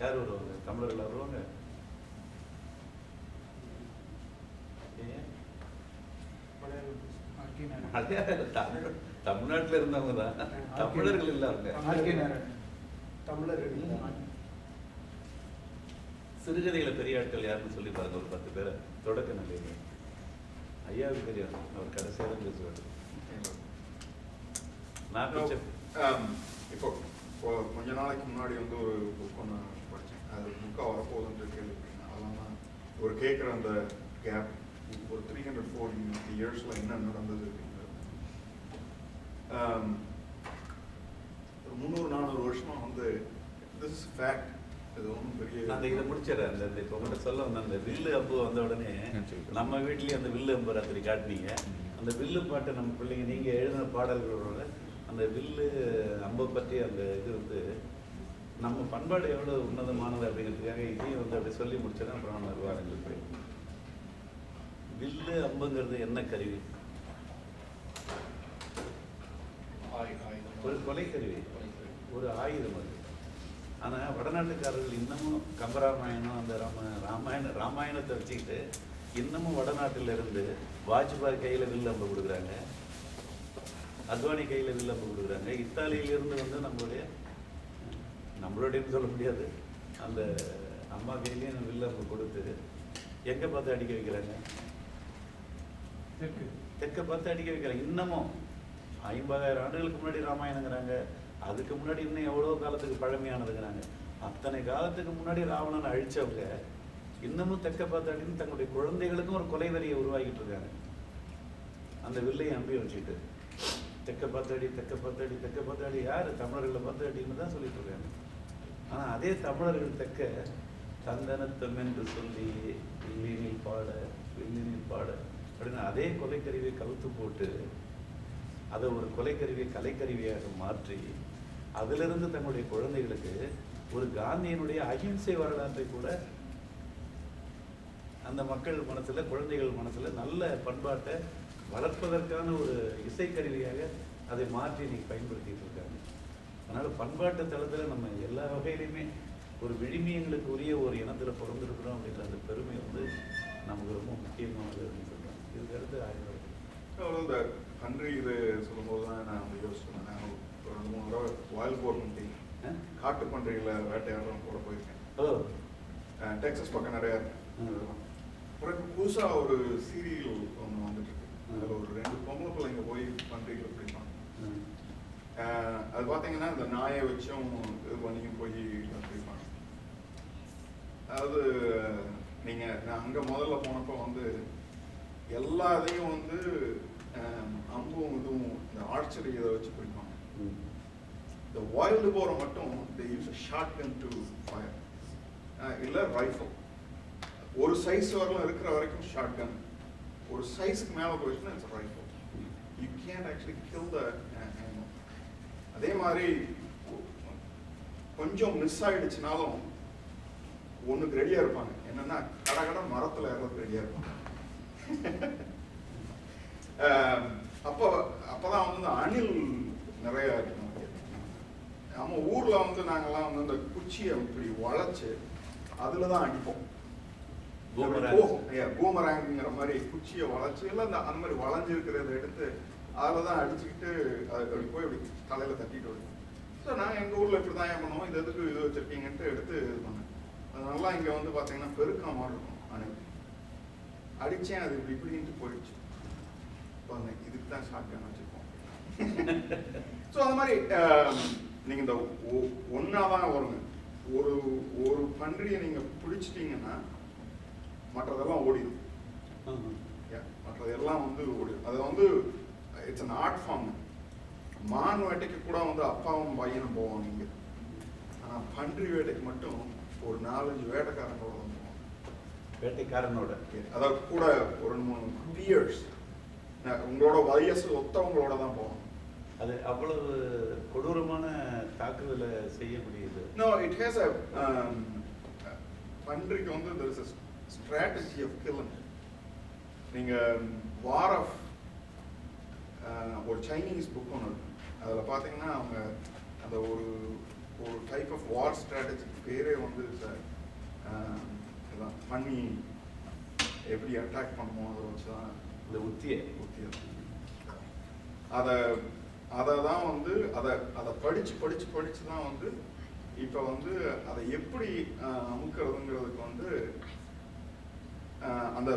யார் வருவாங்க? தமிழர்கள் வருவாங்க? தமிழ்நாட்டில் இருந்தவங்க தான், தமிழர்கள் இல்லை அவங்க. தமிழர்கள் சிறுகதைகளை பெரிய ஆட்கள் யாருன்னு சொல்லி பாருங்க, ஒரு 10 பேரை தொடக்க நிலையில். ஐயாவுக்கு தெரியும், அவர் கடைசியாக தான் பேசுவார். இப்போ கொஞ்ச நாளைக்கு முன்னாடி வந்து ஒரு புக் ஒன்று படித்தேன். அது புக்காக வரப்போகுதுன்ட்டு கேள்விப்பட்டேன். அதெல்லாம் ஒரு கேட்குற அந்த கேப் ஒரு 340 இயர்ஸில் என்ன நடந்தது அப்படிங்கிறது. ஒரு 300-400 வருஷமாக வந்து திஸ் இஸ் ஃபேக்ட். இது ஒன்றும் பெரிய அந்த இதை முடிச்சிடறேன். அந்த இப்போ உங்கள்கிட்ட சொல்ல வந்த அந்த வில்லு அம்பு வந்த உடனே நம்ம வீட்லேயும் அந்த வில்லு அம்பு ராத்திரி காட்டினீங்க. அந்த வில்லு பாட்டு நம்ம பிள்ளைங்க நீங்கள் எழுதின பாடல்களோட அந்த வில்லு அம்பை பற்றி அந்த இது வந்து நம்ம பண்பாடு எவ்வளோ உன்னதமானது அப்படிங்கிறதுக்காக இதையும் வந்து அப்படி சொல்லி முடிச்சிடறேன். அப்புறம் நான் விவாதங்களுக்கு போய் வில்லு அம்புங்கிறது என்ன கருவி? ஒரு கொலை கருவி, ஒரு ஆயுதம் அது. ஆனால் வடநாட்டுக்காரர்கள் இன்னமும் கம்பராமாயணம் அந்த ராமாயணத்தை வச்சுக்கிட்டு இன்னமும் வடநாட்டில் இருந்து வாஜ்பாய் கையில் வில் அம்பு கொடுக்குறாங்க, அத்வானி கையில் வில் அம்பு கொடுக்குறாங்க. இத்தாலியிலிருந்து வந்து நம்மளுடையன்னு சொல்ல முடியாது, அந்த அம்மா கையிலையும் வில் அம்பு கொடுத்து எங்கே பார்த்து அடிக்க வைக்கிறாங்க? தெற்கை பார்த்து அடிக்க வைக்கிறாங்க. இன்னமும் 50,000 ஆண்டுகளுக்கு முன்னாடி ராமாயணங்கிறாங்க, அதுக்கு முன்னாடி இன்னும் எவ்வளோ காலத்துக்கு பழமையானதுங்கிறாங்க. அத்தனை காலத்துக்கு முன்னாடி ராவணனை அழிச்சவங்க இன்னமும் தெற்க பார்த்தாடின்னு தங்களுடைய குழந்தைகளுக்கும் ஒரு கொலை வரியை உருவாக்கிட்டு இருக்காங்க. அந்த வில்லையை அம்பி வச்சுக்கிட்டு தெற்க பார்த்தாடி தெற்க பார்த்தாடி தெற்க பார்த்தாடி யார்? தமிழர்களை பார்த்தாடின்னு தான் சொல்லிட்டு இருக்காங்க. ஆனால் அதே தமிழர்கள் தெற்க தந்தனத்தம் என்று சொல்லி வில்லினில் பாட வில்லினில் பாட அப்படின்னு அதே கொலைக்கருவியை கவுத்து போட்டு அதை ஒரு கொலைக்கருவியை கலைக்கருவியாக மாற்றி அதிலிருந்து தங்களுடைய குழந்தைகளுக்கு ஒரு காந்தியினுடைய அகிம்சை வரலாற்றை கூட அந்த மக்கள் மனசில், குழந்தைகள் மனசில் நல்ல பண்பாட்டை வளர்ப்பதற்கான ஒரு இசைக்கருவியாக அதை மாற்றி இன்னைக்கு பயன்படுத்திட்டு இருக்காங்க. அதனால் பண்பாட்டு தளத்தில் நம்ம எல்லா வகையிலையுமே ஒரு விழுமியங்களுக்கு உரிய ஒரு இனத்தில் பிறந்திருக்கிறோம் அப்படின்ற அந்த பெருமை வந்து நமக்கு ரொம்ப முக்கியமானது அப்படின்னு சொல்கிறாங்க. இதுக்கு அடுத்து இந்த கண்ட்ரி இது சொல்லும்போது தான் நான் வந்து யோசிச்சேன். நான் ஒரு 2-3 தடவை வாயில் போர் பண்ணி காட்டு பன்றிகளை வேட்டையாடுறவங்க கூட போயிருக்கேன். ஓ. டெக்ஸஸ் பக்கம் நிறையா இருக்கு. அப்புறம் புதுசாக ஒரு சீரியல் ஒன்று வந்துட்டு இருக்கு. அதில் ஒரு 2 பொம்பளை பிள்ளைங்க போய் பன்றிகளை பிடிப்பாங்க. அது பார்த்தீங்கன்னா இந்த நாயை வச்சும் இது பண்ணியும் போய் பிடிப்பாங்க. அதாவது நான் அங்கே முதல்ல போனப்போ வந்து எல்லா இதையும் வந்து அம்பும் இதுவும் இந்த ஆர்ச்சரி இதை வச்சு பிடிப்பாங்க. இந்த வைல்டு போரை மட்டும் they use a shotgun to fire. இல்லை ரைஃபிள். ஒரு சைஸ் வரலாம் இருக்கிற வரைக்கும் ஷாட்கன், ஒரு சைஸுக்கு மேலே போயிடுச்சுன்னா it's rifle. You can't actually kill the animal. அதே மாதிரி கொஞ்சம் மிஸ் ஆயிடுச்சுனாலும் ஒன்றுக்கு ரெடியாக இருப்பாங்க. என்னன்னா கடை மரத்தில் ஏறதுக்கு ரெடியாக இருப்பாங்க. அப்போதான் வந்து இந்த அணில் நிறைய இருக்கும். நம்ம ஊரில் வந்து நாங்கள்லாம் வந்து இந்த குச்சியை இப்படி வளைச்சு அதில் தான் அடிப்போம். பூமராங்கிற மாதிரி குச்சியை வளைச்சு இல்லை அந்த மாதிரி வளைஞ்சிருக்கிறத எடுத்து அதில் தான் அடிச்சுக்கிட்டு அப்படி போய் இப்படி தலையில் தட்டிட்டு வருவோம். ஸோ நாங்கள் எங்கள் ஊரில் இப்படி தான் ஏன் பண்ணுவோம், இந்த இதுக்கு இது வச்சுருக்கீங்கன்ட்டு எடுத்து இது பண்ணேன். அதனால இங்கே வந்து பார்த்தீங்கன்னா பெருக்கம் மாதிரி இருக்கும். அணில் அடித்தேன், அது இப்படி இப்படின்ட்டு போயிடுச்சு. இப்போ இதுக்கு தான் ஷாட்கன் வச்சுருக்கோம். ஸோ அந்த மாதிரி நீங்கள் இந்த ஒன்றா தான் வருங்க. ஒரு பன்றியை நீங்கள் பிடிச்சிட்டிங்கன்னா மற்றதெல்லாம் ஓடிடும். மற்றதெல்லாம் வந்து ஓடிடும். அது வந்து இட்ஸ் அன் ஆர்ட் ஃபார்ம். மான் வேட்டைக்கு கூட வந்து அப்பாவும் பையனும் போவாங்க இங்கே. ஆனால் பன்றி வேட்டைக்கு மட்டும் ஒரு 4-5 வேட்டைக்காரங்களோட வந்து போவாங்க. வேட்டைக்காரனோட அதாவது கூட ஒரு 2-3 பியர்ஸ் உங்களோட வயசு ஒத்தவங்களோட தான் போவாங்க. அது அவ்வளவு கொடூரமான தாக்குதலை செய்ய முடியுது. No, it has a பன்றிக்கு வந்து there is a strategy of killing. நீங்க வார் ஆஃப் ஒரு சைனீஸ் புக் ஒன்று இருக்கு. அதில் பார்த்தீங்கன்னா அவங்க அந்த ஒரு டைப் ஆஃப் வார் ஸ்ட்ராட்டஜி பேரே வந்து பண்ணி எப்படி அட்டாக் பண்ணுமோ அதை வச்சு தான் இந்த உத்தியை அதை தான் வந்து அதை படிச்சு தான் வந்து இப்போ வந்து அதை எப்படி அமுக்கிறதுங்கிறதுக்கு வந்து அந்த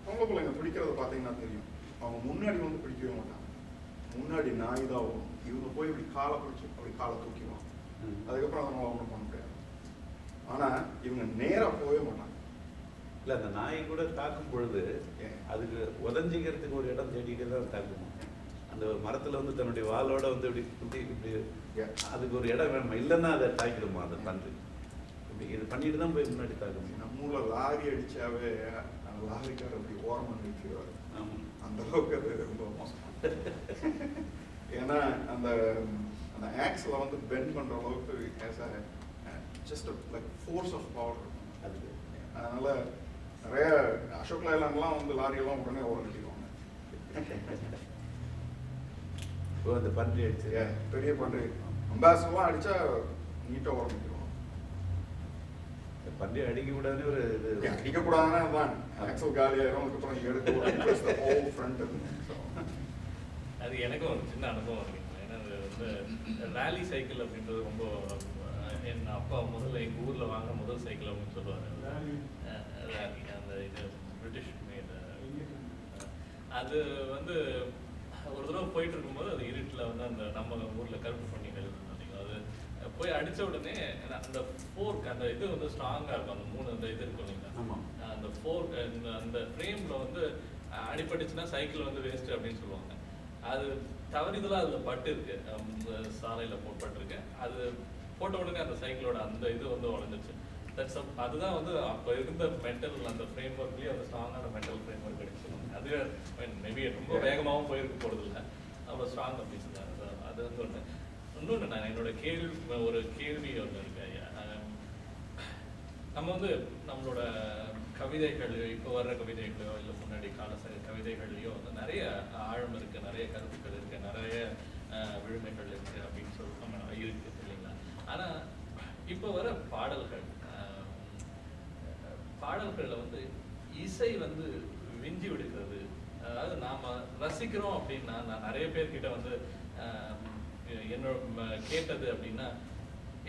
பொம்பளை பிள்ளைங்க பிடிக்கிறத பார்த்தீங்கன்னா தெரியும். அவங்க முன்னாடி வந்து பிடிக்கவே மாட்டாங்க. முன்னாடி நாய் தான் வரும். இவங்க போய் இப்படி காலை பிடிச்சி அப்படி காலை தூக்கிடுவாங்க. அதுக்கப்புறம் அதனால ஒன்றும் பண்ண முடியாது. ஆனால் இவங்க நேராக போகவே மாட்டாங்க. இல்லை, அந்த நாய் கூட தாக்கும் பொழுது அதுக்கு உதஞ்சிக்கிறதுக்கு ஒரு இடம் தேடிட்டு தான் தாக்குமா. அந்த மரத்தில் வந்து தன்னுடைய வாளோட வந்து இப்படி அதுக்கு ஒரு இடம் வேணுமா, இல்லைன்னா அதை தாக்கிடுமா அந்த பன்றி. இப்படி இது பண்ணிட்டு தான் போய் முன்னாடி தாக்கணும். நம்ம ஊரில் லாரி அடித்தாவே அந்த லாரிக்காரர் அப்படி ஓரமாக நிறுத்திடுவார். அந்த அளவுக்கு அது ரொம்ப மோசம். ஏன்னா அந்த ஆக்ஸில் வந்து பெண்ட் பண்ணுற அளவுக்கு as a just like force of power இருக்கும் அதுக்கு. அதனால நிறைய அசோக் லைலாண்ட்லாம் வந்து லாரியெல்லாம் உடனே ஓரடிக்குவாங்க. அந்த பன்றி அடிச்சு பெரிய பன்றி அம்பாசெல்லாம் அடித்தா நீட்டாக ஓரடிக்குவாங்க. பன்றி அடிக்க கூடாதுன்னு ஒரு இது அடிக்கக்கூடாதுன்னா தான் ஆக்சல் காலியாயிரும். அதுக்கப்புறம் எடுத்து ஃப்ரண்ட். அது எனக்கும் ஒரு சின்ன அனுபவம் இருக்குங்க. ஏன்னா அது வந்து ரேலி சைக்கிள் அப்படின்றது ரொம்ப என் அப்பா முதல்ல எங்கள் ஊரில் வாங்கின முதல் சைக்கிள் அப்படின்னு சொல்லுவாங்க. ரேலி அந்த இது பிரிட்டிஷ் மேட். அது வந்து ஒரு தடவை போயிட்டு இருக்கும்போது அது இருட்டில் வந்து அந்த நம்ம ஊரில் கருப்பு பண்ணிகள் பார்த்தீங்களா, அது போய் அடித்த உடனே அந்த ஃபோர்க் அந்த இது வந்து ஸ்ட்ராங்காக இருக்கும். அந்த 3 அந்த இது இருக்கும் இல்லைங்களா, அந்த ஃபோர்க் அந்த ஃப்ரேமில் வந்து அடிபட்டுச்சுன்னா சைக்கிள் வந்து வேஸ்ட்டு அப்படின்னு சொல்லுவாங்க. அது தவறிதலாக அதில் பட்டு இருக்கு, சாலையில் போட்டுருக்கு. அது போட்ட உடனே அந்த சைக்கிளோட அந்த இது வந்து உடஞ்சிச்சு. அதுதான் வந்து அப்போ இருந்த மெட்டல் அந்த ஃப்ரேம் ஒர்க்லேயே அந்த ஸ்ட்ராங்கான மெட்டல் ஃப்ரேம் ஒர்க் கிடைச்சிருவாங்க. அதுவே மேபி ரொம்ப வேகமாகவும் போயிருக்க போகிறது இல்லை, அவ்வளோ ஸ்ட்ராங் அப்படின்னு தான். அது வந்து ஒன்று. இன்னொன்று நான் என்னோட ஒரு கேள்வி ஒன்று இருக்கு. நம்ம வந்து நம்மளோட கவிதைகள், இப்போ வர்ற கவிதைகளோ இல்லை முன்னாடி கால கவிதைகள்லையோ வந்து நிறைய ஆழம் இருக்குது, நிறைய கருத்துக்கள் இருக்குது, நிறைய விழுமைகள் இருக்குது அப்படின்னு சொல்லி நம்ம இருக்குது இல்லைங்களா. ஆனால் இப்போ வர பாடல்களில் வந்து இசை வந்து விஞ்சி விடுகிறது. அதாவது நாம் ரசிக்கிறோம் அப்படின்னா, நான் நிறைய பேர்கிட்ட வந்து என்னோட கேட்டது அப்படின்னா,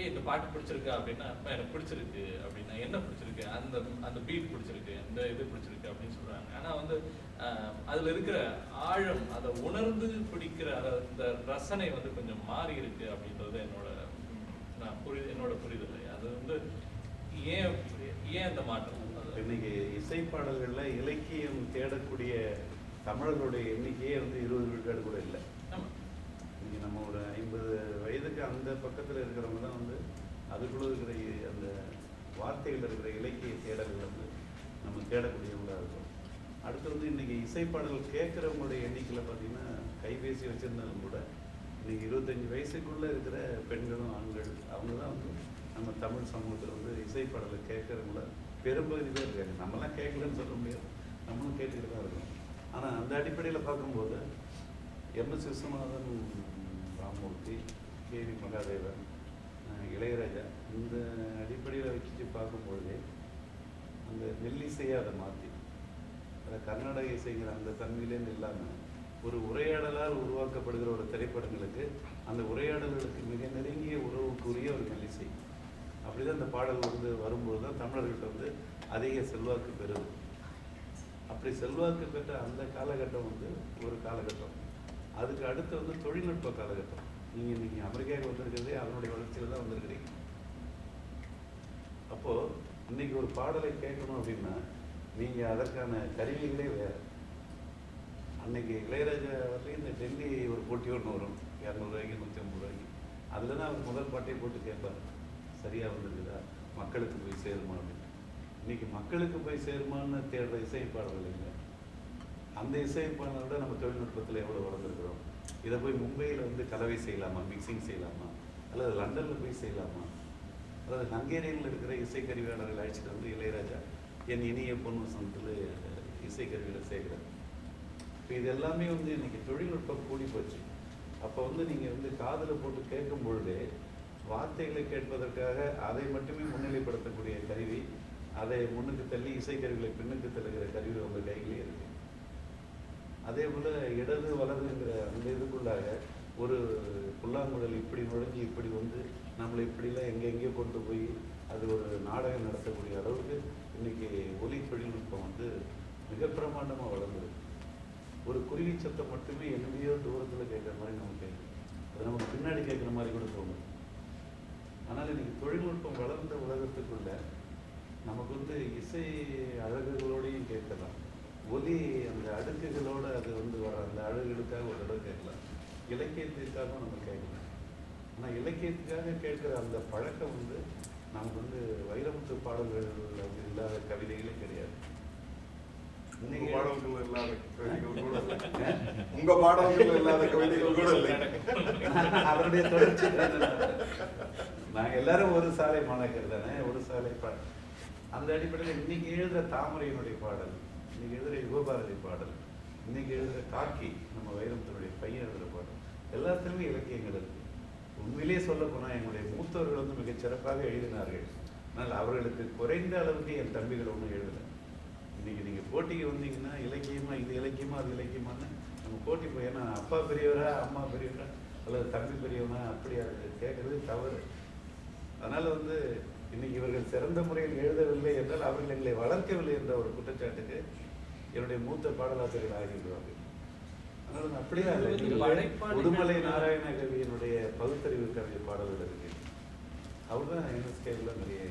இந்த பாட்டு பிடிச்சிருக்கா அப்படின்னா எனக்கு பிடிச்சிருக்கு அப்படின்னா என்ன பிடிச்சிருக்கு, அந்த அந்த பீட் பிடிச்சிருக்கு, இந்த இது பிடிச்சிருக்கு அப்படின்னு சொல்றாங்க. ஆனா வந்து அதுல இருக்கிற ஆழம், அதை உணர்ந்து பிடிக்கிற அந்த ரசனை வந்து கொஞ்சம் மாறி இருக்கு அப்படின்றது என்னோட புரிதல். அது வந்து ஏன் அந்த மாற்றம்? இன்னைக்கு இசை பாடல்கள்ல இலக்கியம் தேடக்கூடிய தமிழர்களுடைய எண்ணிக்கையே வந்து 20 விழுக்காடு கூட இல்லை. இன்னைக்கு நம்ம ஒரு 50 வயதுக்கு அந்த பக்கத்தில் இருக்கிறவங்க தான் வந்து அதுக்குள்ள இருக்கிற அந்த வார்த்தைகள் இருக்கிற இலக்கிய தேடல்கள் வந்து நம்ம தேடக்கூடியவங்களாக இருக்கும். அடுத்து வந்து இன்னைக்கு இசை பாடல்கள் கேட்குறவங்களுடைய எண்ணிக்கையில் பார்த்தீங்கன்னா கைபேசி வச்சுருந்தாலும் கூட இன்னைக்கு 25 வயசுக்குள்ளே இருக்கிற பெண்களும் ஆண்கள் அவங்க தான் வந்து நம்ம தமிழ் சமூகத்தில் வந்து இசை பாடலை கேட்குறவங்கள பெரும்பகுதி பேர் இருக்காங்க. நம்மலாம் கேட்கலன்னு சொல்ல முடியாது, நம்மளும் கேட்டுக்கிட்டு தான் இருக்கோம். ஆனால் அந்த அடிப்படையில் பார்க்கும்போது எம்.எஸ். விஸ்வநாதன், ராமமூர்த்தி, கே.வி. மகாதேவன், இளையராஜா இந்த அடிப்படையில் வச்சு பார்க்கும்பொழுதே அந்த மெல்லிசையை அதை மாற்றி அதை கர்நாடக இசைங்கிற அந்த தன்மையிலேருந்து இல்லாமல் ஒரு உரையாடலால் உருவாக்கப்படுகிற ஒரு திரைப்படங்களுக்கு அந்த உரையாடல்களுக்கு மிக நெருங்கிய உறவுக்குரிய ஒரு மெல்லிசை. அப்படிதான் இந்த பாடல் வந்து வரும்போது தான் தமிழர்கள்ட்ட வந்து அதிக செல்வாக்கு பெறுது. அப்படி செல்வாக்கு பெற்ற அந்த காலகட்டம் வந்து ஒரு காலகட்டம். அதுக்கு அடுத்து வந்து தொழில்நுட்ப காலகட்டம். நீங்கள் இன்னைக்கு அமெரிக்காவுக்கு வந்திருக்கிறதே அதனுடைய வளர்ச்சியில் தான் வந்திருக்கிறீங்க. அப்போது இன்னைக்கு ஒரு பாடலை கேட்கணும் அப்படின்னா நீங்கள் அதற்கான கருவிகளே வேறு. அன்னைக்கு இளையராஜா வரலையும் இந்த டெல்லி ஒரு போட்டி ஒன்று வரும் 200 ரூபாய்க்கு 150 ரூபாய்க்கு. அதில் தான் அவர் முதல் பாட்டை போட்டு கேட்பார், சரியாக வந்துருக்குதா, மக்களுக்கு போய் சேருமா அப்படின்னு. இன்னைக்கு மக்களுக்கு போய் சேருமான்னு தேடுற இசை பாடல்கள் இல்லை. அந்த இசை பாடலோட நம்ம தொழில்நுட்பத்தில் எவ்வளோ வளர்ந்துருக்குறோம். இதை போய் மும்பையில் வந்து கலவை செய்யலாமா, மிக்சிங் செய்யலாமா, அல்லது லண்டனில் போய் செய்யலாமா, அல்லது ஹங்கேரியனில் இருக்கிற இசைக்கருவியாளர்கள் அழைச்சிட்டு வந்து இளையராஜா என் இனிய பொன் வசனத்தில் இசைக்கருவிகளை சேர்க்குறாரு. இப்போ இது எல்லாமே வந்து இன்னைக்கு தொழில்நுட்பம் கூடி போச்சு. அப்போ வந்து நீங்கள் வந்து காதில் போட்டு கேட்கும் பொழுது வார்த்தைகளை கேட்பதற்காக அதை மட்டுமே முன்னிலைப்படுத்தக்கூடிய கருவி, அதை முன்னுக்கு தள்ளி இசைக்கருவிகளை பின்னுக்கு தள்ளுகிற கருவி உங்கள் கைகளே இருக்கு. அதே போல் இடது வலதுங்கிற அந்த இதுக்குள்ளாக ஒரு புல்லாங்குழல் இப்படி நுழைஞ்சி இப்படி வந்து நம்மளை இப்படிலாம் எங்கெங்கேயோ கொண்டு போய் அது ஒரு நாடகம் நடத்தக்கூடிய அளவுக்கு இன்னைக்கு ஒலி தொழில்நுட்பம் வந்து மிக பிரமாண்டமாக வளர்ந்துருக்கு. ஒரு குருவி சத்தம் மட்டுமே எங்கேயோ தூரத்தில் கேட்குற மாதிரி நமக்கு கேட்குது. அது நமக்கு பின்னாடி கேட்குற மாதிரி கூட தோணும். ஆனால் இன்னைக்கு தொழில்நுட்பம் வளர்ந்த உலகத்துக்குள்ள நமக்கு வந்து இசை அழகுகளோடையும் கேட்கலாம், ஒலி அந்த அடுக்குகளோடு அது வந்து வர அந்த அழகுகளுக்காக ஒரு தடவை கேட்கலாம், இலக்கியத்திற்காகவும் நம்ம கேட்கலாம். ஆனால் இலக்கியத்துக்காக கேட்குற அந்த பழக்கம் வந்து நமக்கு வந்து வைரமுத்து பாடல்கள் அப்படி இல்லாத கவிதைகளே கிடையாது. உங்க பாடல்கள் இல்லாத கவிதைகள் கூட இல்லை. உங்க பாடல்கள் இல்லாத கவிதைகள் கூட இல்லை. அதனுடைய தொடர்ச்சி நாங்கள் எல்லாரும் ஒரு சாலை மாணாக்கர் தானே, ஒரு சாலை பாடல். அந்த அடிப்படையில் இன்னைக்கு எழுதுகிற தாமரையினுடைய பாடல், இன்னைக்கு எழுதுகிற யுகபாரதி பாடல், இன்னைக்கு எழுதுகிற காக்கி நம்ம வைரமுத்தினுடைய பையன் எழுதுகிற பாடல், எல்லாத்துலேயுமே இலக்கியங்கள் இருக்கு. உண்மையிலேயே சொல்ல போனால் எங்களுடைய மூத்தவர்கள் வந்து மிகச் சிறப்பாக எழுதினார்கள். ஆனால் அவர்களுக்கு குறைந்த அளவுக்கு என் தம்பிகள் ஒன்றும் எழுதலை. இன்னைக்கு நீங்கள் போட்டிக்கு வந்தீங்கன்னா இலக்கியமா இது இலக்கியமா அது இலக்கியமானு நம்ம போட்டி போய், ஏன்னா அப்பா பெரியவரா அம்மா பெரியவரா அல்லது தம்பி பெரியவனா அப்படி அது கேட்கறது தவறு. அதனால் வந்து இன்னைக்கு இவர்கள் சிறந்த முறையில் எழுதவில்லை என்றால் அவர்கள் எங்களை வளர்க்கவில்லை என்ற ஒரு குற்றச்சாட்டுக்கு என்னுடைய மூத்த பாடலாசிரியர்கள் ஆகிவிடுவார்கள். அதனால அப்படியே உடுமலை நாராயண கவியினுடைய பகுத்தறிவு கவிதை பாடல்கள் இருக்கு. அவர் தான் என்எஸ்கேல நிறைய.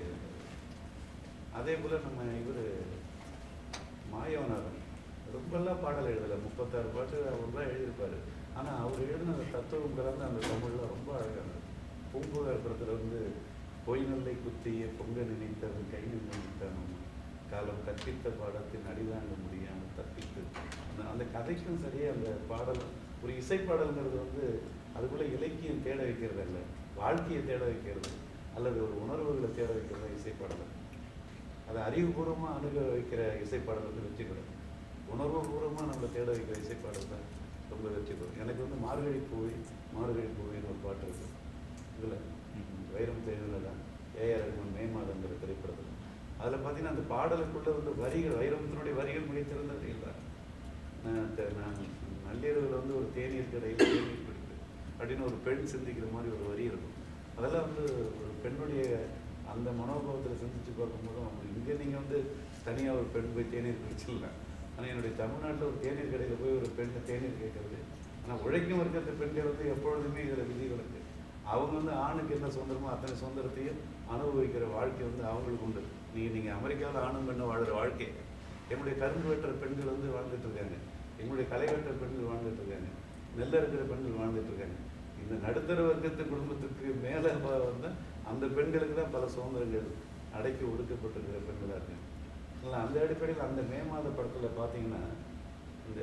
அதே போல நம்ம இவர் மாயவநாதன் ரொம்பலாம் பாடல் எழுதலை, 36 பாட்டு அவர் தான் எழுதியிருப்பாரு. ஆனால் அவர் எழுதின தத்துவம் கலந்து அந்த தமிழ்ல ரொம்ப அழகானது. பூம்புகார் படத்தில் வந்து பொய்நல்லை குத்திய பொங்க நினைத்தவன் கை நினைத்தான் காலம் கற்பித்த பாடத்தின் அடிதாங்க முடியாமல் தப்பித்து அந்த கதைக்கும் சரியே அந்த பாடல் ஒரு இசை பாடல்ங்கிறது வந்து அதுக்குள்ளே இலக்கியம் தேட வைக்கிறது இல்லை, வாழ்க்கையை தேட வைக்கிறது அல்லது ஒரு உணர்வுகளை தேட வைக்கிறதா இசைப்பாடல். அதை அறிவுபூர்வமாக அணுக வைக்கிற இசைப்பாடல் வந்து வெற்றி பெறும். உணர்வுபூர்வமாக நம்மளை தேட வைக்கிற இசைப்பாடல் தான் ரொம்ப வெற்றி பெறும். எனக்கு வந்து மார்கழி பூவின்னு ஒரு பாட்டு இருக்குது. இதில் வைரமுத்து எழுதில் தான் ஏஆர் ரஹ்மான் மே மாதங்கிற திரைப்படத்தில். அதில் பார்த்தீங்கன்னா அந்த பாடலுக்குள்ளே வந்து வரிகள், வைரமுத்தினுடைய வரிகள் மிகச்சிறந்தது இல்லை. நான் நள்ளிரவில் வந்து ஒரு தேநீர் கடையில் தேநீர் குடிக்கிறேன் அப்படின்னு ஒரு பெண் சிந்திக்கிற மாதிரி ஒரு வரி இருக்கும். அதெல்லாம் வந்து ஒரு அந்த மனோபாவத்தில் சிந்திச்சு பார்க்கும்போது அவங்க இங்கே நீங்கள் வந்து தனியாக ஒரு பெண் போய் தேநீர் குடிச்சிடலாம். ஆனால் என்னுடைய தமிழ்நாட்டில் ஒரு தேநீர் கடையில் போய் ஒரு பெண்ணை தேநீர் கேட்கறது. ஆனால் உழைக்கும் இருக்கிற பெண்கள் வந்து எப்பொழுதுமே இதில் விதிகளுக்கு அவங்க வந்து ஆணுக்கு என்ன சுதந்திரமோ அத்தனை சுதந்திரத்தையும் அனுபவிக்கிற வாழ்க்கை வந்து அவங்களுக்கு உண்டு. நீங்கள் அமெரிக்காவில் ஆணும் பெண்ணும் வாழ்கிற வாழ்க்கை, எங்களுடைய கரும்பு வெட்டுற பெண்கள் வந்து வாழ்ந்துட்டு இருக்காங்க, எங்களுடைய களை வெட்டுற பெண்கள் வாழ்ந்துட்டு இருக்காங்க, நெல்ல இருக்கிற பெண்கள் வாழ்ந்துட்டு இருக்காங்க. இந்த நடுத்தர வர்க்கத்து குடும்பத்துக்கு மேலே வந்து அந்த பெண்களுக்கு தான் பல சுதந்திரங்கள் அடக்கி ஒடுக்கப்பட்டிருக்கிற பெண்களாக இருக்காங்க. இல்லை, அந்த அடிப்படையில் அந்த மே மாத படத்தில் பார்த்தீங்கன்னா இந்த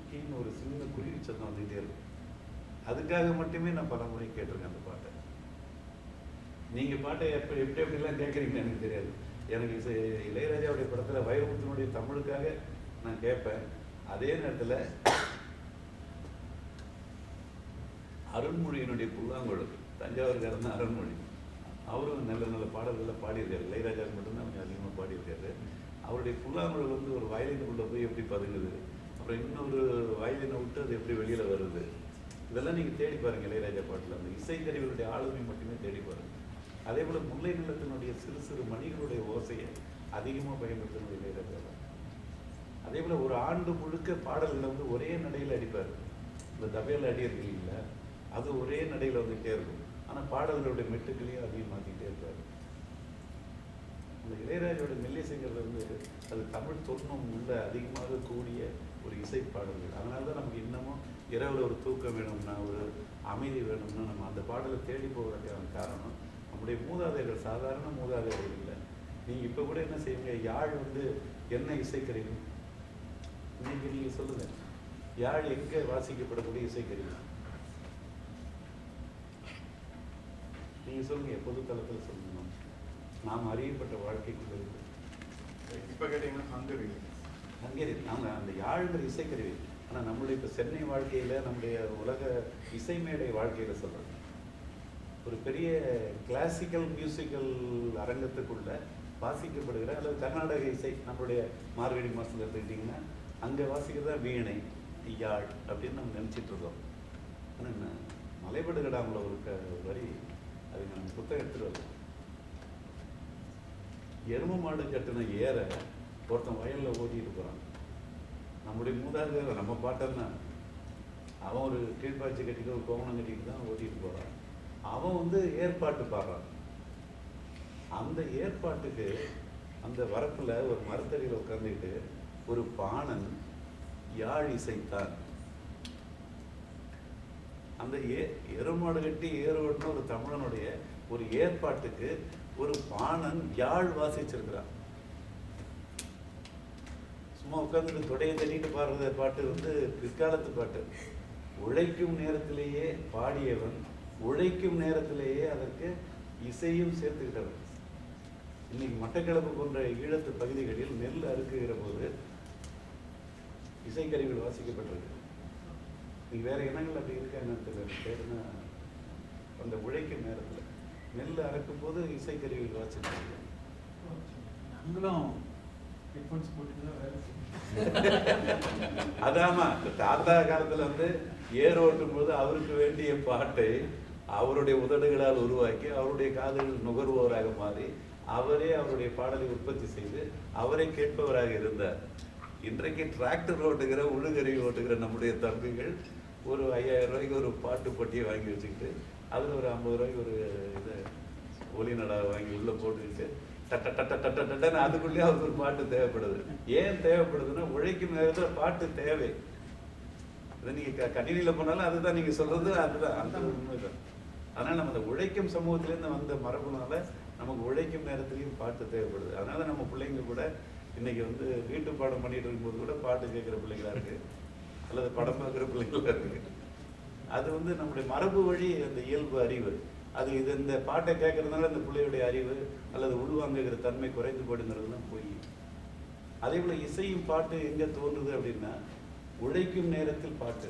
கீன்னு ஒரு சின்ன குருவி சத்தம் வந்துகிட்டே இருக்கும். அதுக்காக மட்டுமே நான் பல முறை கேட்டிருக்கேன் அந்த பாட்டை. நீங்கள் பாட்டை எப்படிலாம் கேட்குறீங்கன்னு எனக்கு தெரியாது. எனக்கு இளையராஜாவுடைய படத்தில் வைரமுத்தினுடைய தமிழுக்காக நான் கேட்பேன். அதே நேரத்தில் அருண்மொழியினுடைய புல்லாங்குழல், தஞ்சாவூர்காரன் தான் அருண்மொழி, அவரும் நல்ல நல்ல பாடல்களை பாடியிருக்காரு. இளையராஜா மட்டும்தான் கொஞ்சம் அதிகமாக பாடியிருக்காரு. அவருடைய புல்லாங்குழல் வந்து ஒரு வயலினுக்குள்ளே போய் எப்படி பதுங்குது, அப்புறம் இன்னொரு வயலினை விட்டு அது எப்படி வெளியில் வருது, இதெல்லாம் நீங்கள் தேடி பாருங்கள். இளையராஜா பாட்டில் அந்த இசைக்கருவிகளுடைய ஆளுமை மட்டுமே தேடி பாருங்கள். அதே போல் முல்லை நிலத்தினுடைய சிறு சிறு மணிகளுடைய ஓசையை அதிகமாக பயன்படுத்தணும் இளையராஜா தான். அதே போல் ஒரு ஆண்டு முழுக்க பாடல்களை வந்து ஒரே நடையில் அடிப்பார். இந்த தபையில் அடியிருக்கு இல்லைங்களா, அது ஒரே நடையில் வந்துகிட்டே இருக்கும். ஆனால் பாடல்களுடைய மெட்டுக்களையும் அதிகம் மாற்றிக்கிட்டே இருப்பார். அந்த இளையராஜோட மெல்லிசைங்கிறது வந்து அது தமிழ் தொன்மம் உள்ள அதிகமாக கூடிய ஒரு இசை பாடல்கள். அதனால தான் நமக்கு இன்னமும் இரவில் ஒரு தூக்கம் வேணும்னா, ஒரு அமைதி வேணும்னா நம்ம அந்த பாடலை தேடி போகிறதுக்கான காரணம் நம்முடைய மூதாதையர்கள் சாதாரண மூதாதையர்கள் இல்லை. நீங்கள் இப்போ கூட என்ன செய்வீங்க, யாழ் வந்து என்ன இசைக்கருவி இன்னைக்கு நீங்கள் சொல்லுங்கள், யாழ் எங்கே வாசிக்கப்படக்கூடிய இசைக்கருவி நீங்கள் சொல்லுங்கள், பொது தளத்தில் சொல்லணும். நாம் அறியப்பட்ட வாழ்க்கைக்குள்ள இருக்கு. இப்போ கேட்டீங்கன்னா ஹங்கேரி நாங்கள் அந்த யாழ்கிற இசைக்கருவி. ஆனால் நம்மளுடைய இப்போ சென்னை வாழ்க்கையில், நம்முடைய உலக இசை மேடை வாழ்க்கையில் சொல்கிறோம், ஒரு பெரிய கிளாசிக்கல் மியூசிக்கல் அரங்கத்துக்குள்ள வாசிக்கப்படுகிற அல்லது கர்நாடக இசை, நம்மளுடைய மார்கழி மாதத்தில் எடுத்துக்கிட்டிங்கன்னா அங்கே வாசிக்கிறதா வீணை, யாழ் அப்படின்னு நம்ம நினச்சிட்டு இருக்கோம். ஆனால் என்ன மலைபடுகடாமில் ஒரு வரி, அதுக்கு நம்ம புத்தகம் எடுத்துகிட்டு வரல. எரும மாடு கட்டின ஏற ஒருத்தன் வயலில் ஓட்டிகிட்டு போகிறான். நம்முடைய மூதாதையர் நம்ம பாட்டன்னா அவன் ஒரு கீழ்பாய்ச்சி கட்டிட்டு ஒரு கோவணம் கட்டிட்டு தான் ஓட்டிகிட்டு போகிறான். அவன் வந்து ஏற்பாட்டு பாடுறான். அந்த ஏற்பாட்டுக்கு அந்த வரப்பில் ஒரு மரத்தடியில் உட்காந்துக்கிட்டு ஒரு பாணன் யாழ் இசைத்தான். அந்த எருமாடு கட்டி ஏரோட்டின ஒரு தமிழனுடைய ஒரு ஏற்பாட்டுக்கு ஒரு பாணன் யாழ் வாசிச்சிருக்கிறான். சும்மா உட்காந்துட்டு தொடையை தட்டிட்டு பாடுற பாட்டு வந்து பிற்காலத்து பாட்டு. உழைக்கும் நேரத்திலேயே பாடியவன், உழைக்கும் நேரத்திலேயே அதற்கு இசையும் சேர்த்துக்கிட்டவன். இன்னைக்கு மட்டக்களப்பு போன்ற ஈழத்து பகுதிகளில் நெல் அறுக்குகிற போது இசைக்கருவிகள் வாசிக்கப்பட்டிருக்கு. நீங்க வேற இனங்கள் அப்படி இருக்கா என்னன்னு தெரியல. அந்த உழைக்கும் நேரத்தில் நெல் அறுக்கும் போது இசைக்கருவிகள் வாசிச்சிருக்காங்க. நாங்களும் ஹெட்ஃபோன்ஸ் போட்டுட்டு தான் வேலை செய்யணும். அதாமா தாத்தா காலத்துல வந்து ஏர் ஓட்டும் போது அவருக்கு வேண்டிய பாட்டை அவருடைய உதடுகளால் உருவாக்கி அவருடைய காதுகள் நுகர்வோராக மாறி அவரே அவருடைய பாடலை உற்பத்தி செய்து அவரை கேட்பவராக இருந்தார். இன்றைக்கு டிராக்டர் ஓட்டுகிற உழுகருவி ஓட்டுகிற நம்முடைய தம்பிகள் ஒரு 5000 ரூபாய்க்கு ஒரு பாட்டு பட்டியை வாங்கி வச்சுக்கிட்டு அதில் ஒரு 50 ரூபாய்க்கு ஒரு இதை ஒலி நடா வாங்கி உள்ளே போட்டுக்கிட்டு டட்டன்னு அதுக்குள்ளேயே அவருக்கு ஒரு பாட்டு தேவைப்படுது. ஏன் தேவைப்படுதுன்னா உழைக்கும் நேரத்தில் பாட்டு தேவை. இதை நீங்கள் கணினியில் போனாலும் அதுதான் நீங்கள் சொல்கிறது, அதுதான் அந்த உண்மைதான். அதனால் நம்ம அந்த உழைக்கும் சமூகத்திலேருந்து வந்த மரபுனால நமக்கு உழைக்கும் நேரத்துலையும் பாட்டு தேவைப்படுது. அதனால நம்ம பிள்ளைங்க கூட இன்னைக்கு வந்து வீட்டு பாடம் பண்ணிட்டு இருக்கும்போது கூட பாட்டு கேட்குற பிள்ளைங்களா இருக்கு, அல்லது படம் பார்க்குற பிள்ளைங்களா இருக்கு. அது வந்து நம்முடைய மரபு வழி அந்த இயல்பு அறிவு. அது இது இந்த பாட்டை கேட்கறதுனால இந்த பிள்ளையுடைய அறிவு அல்லது உள்வாங்குகிற தன்மை குறைந்து போடுங்கிறதுலாம் போய். அதே போல இசையும் பாட்டு எங்க தோன்றுது அப்படின்னா உழைக்கும் நேரத்தில் பாட்டு,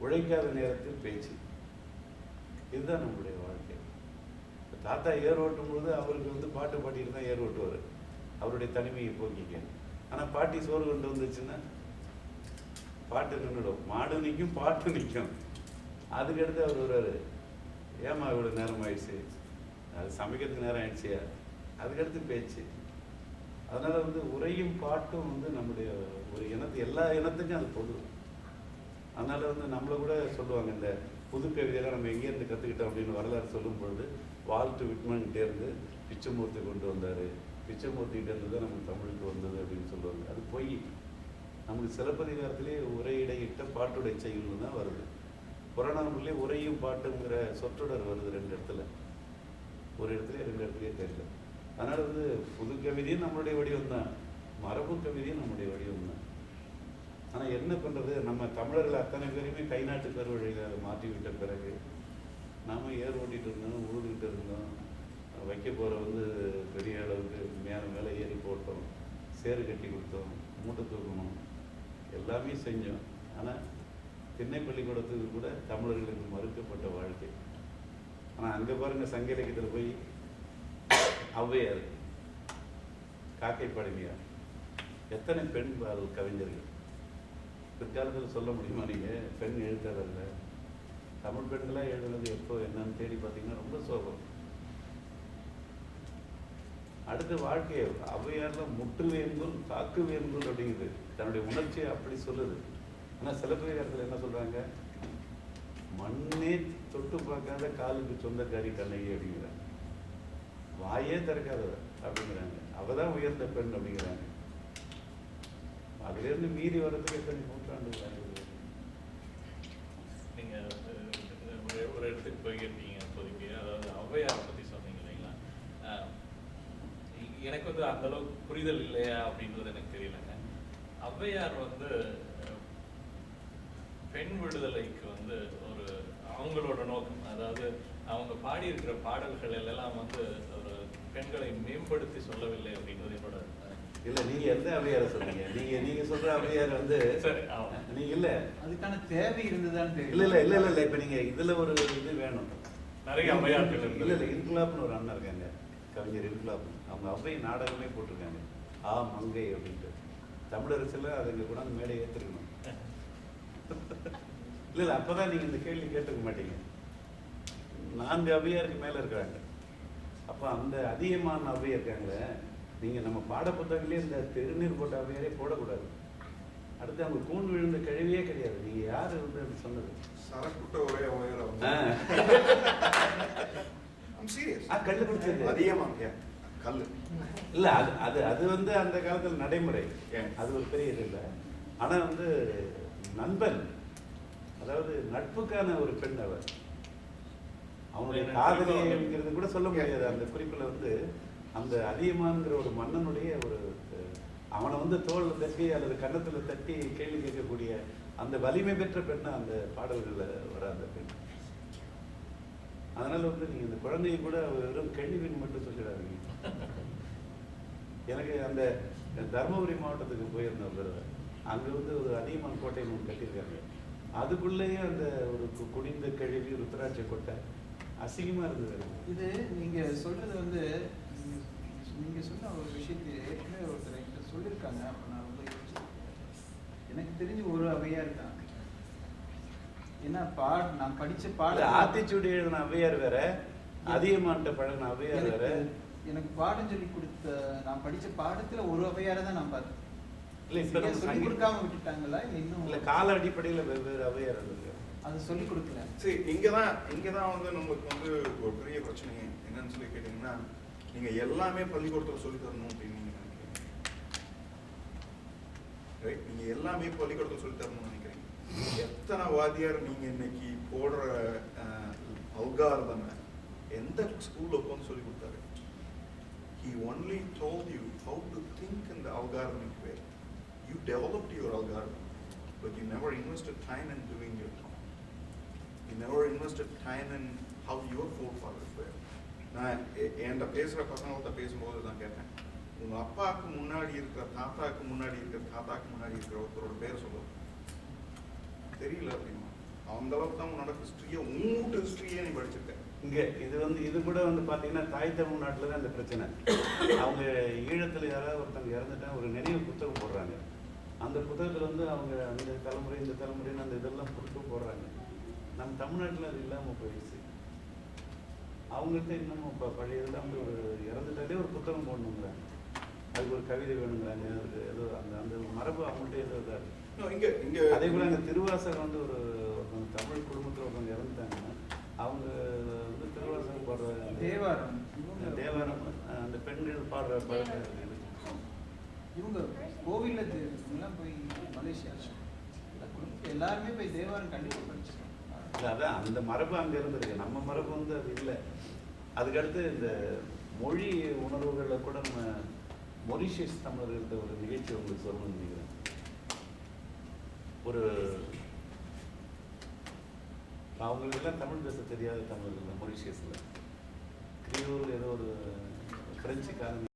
உழைக்காத நேரத்தில் பேச்சு. இதுதான் நம்மளுடைய வாழ்க்கை. தாத்தா ஏர் ஓட்டும் போது அவருக்கு வந்து பாட்டு பாட்டிட்டு தான் ஏர் ஓட்டுவார், அவருடைய தனிமையை போக்கிக்க. ஆனால் பாட்டி சோறு கொண்டு வந்துச்சுன்னா பாட்டு நின்றுடும், மாடு நிற்கும் பாட்டு நிற்கும். அதுக்கடுத்து அவர் வருவார், ஏமா இவ்வளோ நேரம் ஆயிடுச்சு, அது சமைக்கிறதுக்கு நேரம் ஆயிடுச்சு, அதுக்கடுத்து பேச்சு. அதனால் வந்து உரையும் பாட்டும் வந்து நம்முடைய ஒரு எல்லா இனத்துக்கும் அது பொது. அதனால் வந்து நம்மளை கூட சொல்லுவாங்க, இந்த புது கவிதையெல்லாம் நம்ம எங்கேருந்து கற்றுக்கிட்டோம் அப்படின்னு வரலாறு சொல்லும் பொழுது, வால்ட் விட்மன்கிட்டே இருந்து பிச்சைமூர்த்தி கொண்டு வந்தார், பிச்சைமூர்த்திகிட்ட இருந்து தான் நமக்கு தமிழுக்கு வந்தது அப்படின்னு சொல்லுவாங்க. அது பொய். நமக்கு சிலப்பதிகாரத்திலே உரையிடையிட்ட பாட்டுடை செய்யுள்னு தான் வருது. புறநானூறுலேயே உரையும் பாட்டுங்கிற சொற்றொடர் வருது 2 இடத்துல, ஒரு இடத்துல 2 இடத்துலையே தெரியல. அதனால் வந்து புது கவிதையும் நம்மளுடைய வடிவம் தான், மரபு கவிதையும் நம்முடைய வடிவம் தான். ஆனால் என்ன பண்ணுறது, நம்ம தமிழர்கள் அத்தனை பேரையுமே கை நாட்டு கருவழியில் மாற்றி விட்ட பிறகு நாம் ஏர் ஓட்டிகிட்டு இருந்தோம், உழுதுகிட்டு இருந்தோம், வைக்க போகிற வந்து பெரிய அளவுக்கு மேலே ஏறி போட்டோம், சேறு கட்டி கொடுத்தோம், மூட்டை தூக்கணும், எல்லாமே செஞ்சோம். ஆனால் திண்ணை பள்ளிக்கூடத்துக்கு கூட தமிழர்களுக்கு மறுக்கப்பட்ட வாழ்க்கை. ஆனால் அங்கே பாருங்கள், சங்க இலக்கியத்தில் போய் ஔவையார், காக்கை பாடுமையார், எத்தனை பெண் பாடல் கவிஞர்கள் பிற்காலத்தில் சொல்ல முடியுமா? நீங்கள் பெண் எழுத்தாளர்ல தமிழ் பெண்களாக எழுதுனது எப்போ என்னன்னு தேடி பார்த்தீங்கன்னா ரொம்ப சோகம். அடுத்த வாழ்க்கையை ஔவையாரில் முற்று வேம்புல் காக்கு வேம்புல் அப்படிங்குது, தன்னுடைய உணர்ச்சியை அப்படி சொல்லுது. ஆனால் சிலப்பதிகாரத்தில் என்ன சொல்கிறாங்க, மண்ணே தொட்டு பார்க்காத காலுக்கு சொந்தக்காரி கண்ணகி அப்படிங்கிறாங்க, வாயே திறக்காதவ அப்படிங்கிறாங்க, அவள் தான் உயர்ந்த பெண் அப்படிங்கிறாங்க. அதுலேருந்து மீறி வர்றதுக்கு எத்தனை நூற்றாண்டுகள் ஆகுது. நீங்கள் ஒரு இடத்துக்கு போயிருக்கீங்க இப்போதைக்கு, அதாவது ஔவையாரை பற்றி சொன்னீங்க இல்லைங்களா? எனக்கு வந்து அந்த அளவுக்கு புரிதல் இல்லையா அப்படின்றது எனக்கு தெரியலங்க. ஔவையார் வந்து பெண் விடுதலைக்கு வந்து ஒரு அவங்களோட நோக்கம், அதாவது அவங்க பாடியிருக்கிற பாடல்கள் எல்லாம் வந்து ஒரு பெண்களை மேம்படுத்தி சொல்லவில்லை அப்படின்றது என்னோட. இல்ல, நீங்க எந்த ஔவையாரை சொன்னீங்க? நீங்க சொல்ற ஔவையார் வந்து நீங்க இல்ல, அதுக்கான தேவை இருந்ததான்னு தெரியல. இல்ல இல்ல இல்ல இல்ல இல்ல இப்ப நீங்க இதுல ஒரு இது வேணும். நிறைய ஔவையார்கள் இல்ல இல்ல இன்குலாப்னு ஒரு அண்ணன் இருக்காங்க, கவிஞர் இன்குலாப். அவங்க ஔவை நாடகமே போட்டிருக்காங்க, ஆ மங்கை அப்படின்ட்டு. தமிழரசுல அதுங்க கூட அந்த மேடை ஏற்றிருக்கணும். இல்ல இல்ல அப்பதான் நீங்க இந்த கேள்வி கேட்டுக்க மாட்டீங்க. 4 ஔவையாருக்கு மேல இருக்கிறாங்க. அப்ப அந்த அதிகமான ஔவை இருக்காங்களே, நீங்க நம்ம பாட புத்தகங்களே இந்த திருநீர் போட்ட ஔவையாரே போடக்கூடாது. அடுத்து அவங்க கூண்டு விழுந்த கழிவே கிடையாது. நீங்க யாரு வந்து அது சொன்னது? சரக்குட்ட ஒரே ஔவையார் அவங்க. கல்லு குடிச்சது அதிகமாக கல்லு இல்ல, அது அது வந்து அந்த காலத்துல நடைமுறை, அது ஒரு பெரிய இது இல்லை. ஆனா வந்து நண்பன், அதாவது நட்புக்கான ஒரு பெண் அவர். அவனுடைய காதலிங்கிறது கூட சொல்ல முடியாது. அந்த குறிப்பில் வந்து அந்த அதியமான்கிற ஒரு மன்னனுடைய ஒரு அவனை வந்து தோல் தட்டி அல்லது கன்னத்துல தட்டி கேள்வி கேட்கக்கூடிய அந்த வலிமை பெற்ற பெண்ணை அந்த பாடல்களில் வர அந்த பெண். அதனால வந்து நீங்க இந்த குழந்தைய கூட வெறும் கேள்வின்னு மட்டும் சொல்லிடாதீங்க. எனக்கு அந்த தருமபுரி மாவட்டத்துக்கு போயிருந்தோம், அங்க வந்து ஒரு அதியமான் கோட்டைன்னு ஒன்று கட்டியிருக்காங்க. அதுக்குள்ளேயே அந்த ஒரு குடிந்த கழிவு ருத்ராட்ச கொட்டை அசிங்கமா இருந்தது. இது நீங்க சொல்றது வந்து நீங்க சொன்ன ஒரு விஷயத்தை ஏற்கனவே ஒருத்தர் என்கிட்ட சொல்லியிருக்காங்க. அப்ப நான் ரொம்ப எனக்கு தெரிஞ்சு ஒரு ஔவையார் தான். ஏன்னா நான் படிச்ச பாடம் ஆத்திச்சூடி எழுதின ஔவையார் வேற, அதியமான்ட்ட பழகின ஔவையார் வேற. எனக்கு பாடம் சொல்லி கொடுத்த நான் படிச்ச பாடத்துல ஒரு ஔவையாரை தான் நான் பார்த்தேன். இல்ல இப்ப சொல்லி கொடுக்காம விட்டுட்டாங்களா இல்ல இன்னும் இல்ல கால அடிப்படையில வெவ்வேறு ஔவையார் இருக்கு, அது சொல்லி கொடுக்கல. சரி, இங்கதான் வந்து நமக்கு வந்து ஒரு பெரிய பிரச்சனை என்னன்னு சொல்லி கேட்டீங்கன்னா, நீங்க எல்லாமே பள்ளிக்கூடத்துல சொல்லி தரணும் அப்படின்னு நீங்க நினைக்கிறீங்க. ரைட், நீங்க எல்லாமே பள்ளிக்கூடத்துல சொல்லி தரணும்னு நினைக்கிறீங்க. எத்தனை வாத்தியார் நீங்க இன்னைக்கு போடுற அல்காரிதம் எந்த ஸ்கூல்ல உட்காந்து சொல்லி கொடுத்தாரு? He only told you how to think in the algorithmic way. You developed your algorithm, but you never invested time in doing your job. You never invested time in how your forefathers were. நான் என்கிட்ட பேசுகிற பசங்கள்கிட்ட பேசும்போது நான் கேட்டேன், உங்கள் அப்பாவுக்கு முன்னாடி இருக்கிற தாத்தாவுக்கு முன்னாடி இருக்கிற தாத்தாவுக்கு முன்னாடி இருக்கிற ஒருத்தரோட பேரை சொல்லுவோம் தெரியல அப்படின்னா, அந்த அளவுக்கு தான் உன்னோட ஹிஸ்ட்ரியை உங்கூட்டு ஹிஸ்ட்ரியே நீ படிச்சிருக்க. இங்க இது கூட வந்து பாத்தீங்கன்னா தாய் தமிழ்நாட்டுல தான் இந்த பிரச்சனை. அவங்க ஈழத்துல யாராவது ஒருத்தவங்க இறந்துட்டா ஒரு நினைவு புத்தகம் போடுறாங்க. அந்த புத்தகத்துல வந்து அவங்க அந்த தலைமுறை இந்த தலைமுறைன்னு அந்த இதெல்லாம் போடுறாங்க. நம்ம தமிழ்நாட்டுல அது இல்லாம போயிடுச்சு. அவங்கள்ட்ட இன்னமும் இப்போ பழைய இதில் வந்து ஒரு இறந்துட்டாலே ஒரு புத்தகம் போடணுங்கிறாங்க, அதுக்கு ஒரு கவிதை வேணுங்கிறாங்க, அதுக்கு ஏதோ அந்த அந்த மரபு அவங்கள்ட்ட ஏதோ இதாக இருக்குது. இங்க இங்க அதே போல் அங்கே திருவாசகம் வந்து ஒரு தமிழ் குடும்பத்தில் ஒருத்தவங்க இறந்துட்டாங்கன்னா அவங்க வந்து திருவாசகம் பாடுற தேவாரம் தேவாரம் அந்த பெண்கள் பாடுற பழக்கம் இருக்குது. இவங்க கோவிலில் எல்லாம் போய் மலேசியா எல்லாருமே போய் தேவாரம் கண்டிப்பாக படிச்சிருக்காங்க. இல்லை அதான் அந்த மரபு அங்கே இருந்திருக்கு, நம்ம மரபு வந்து அது இல்லை. அதுக்கடுத்து இந்த மொழி உணர்வுகளில் கூட நம்ம மொரிஷியஸ் தமிழர்கள்ட்ட ஒரு நிகழ்ச்சி உங்களுக்கு சொல்லணும்னு நினைக்கிறேன். ஒரு அவங்களுக்கெல்லாம் தமிழ் பேச தெரியாத தமிழர்கள் மொரிஷியஸில் கிரியூர் ஏதோ ஒரு பிரெஞ்சுக்காரங்க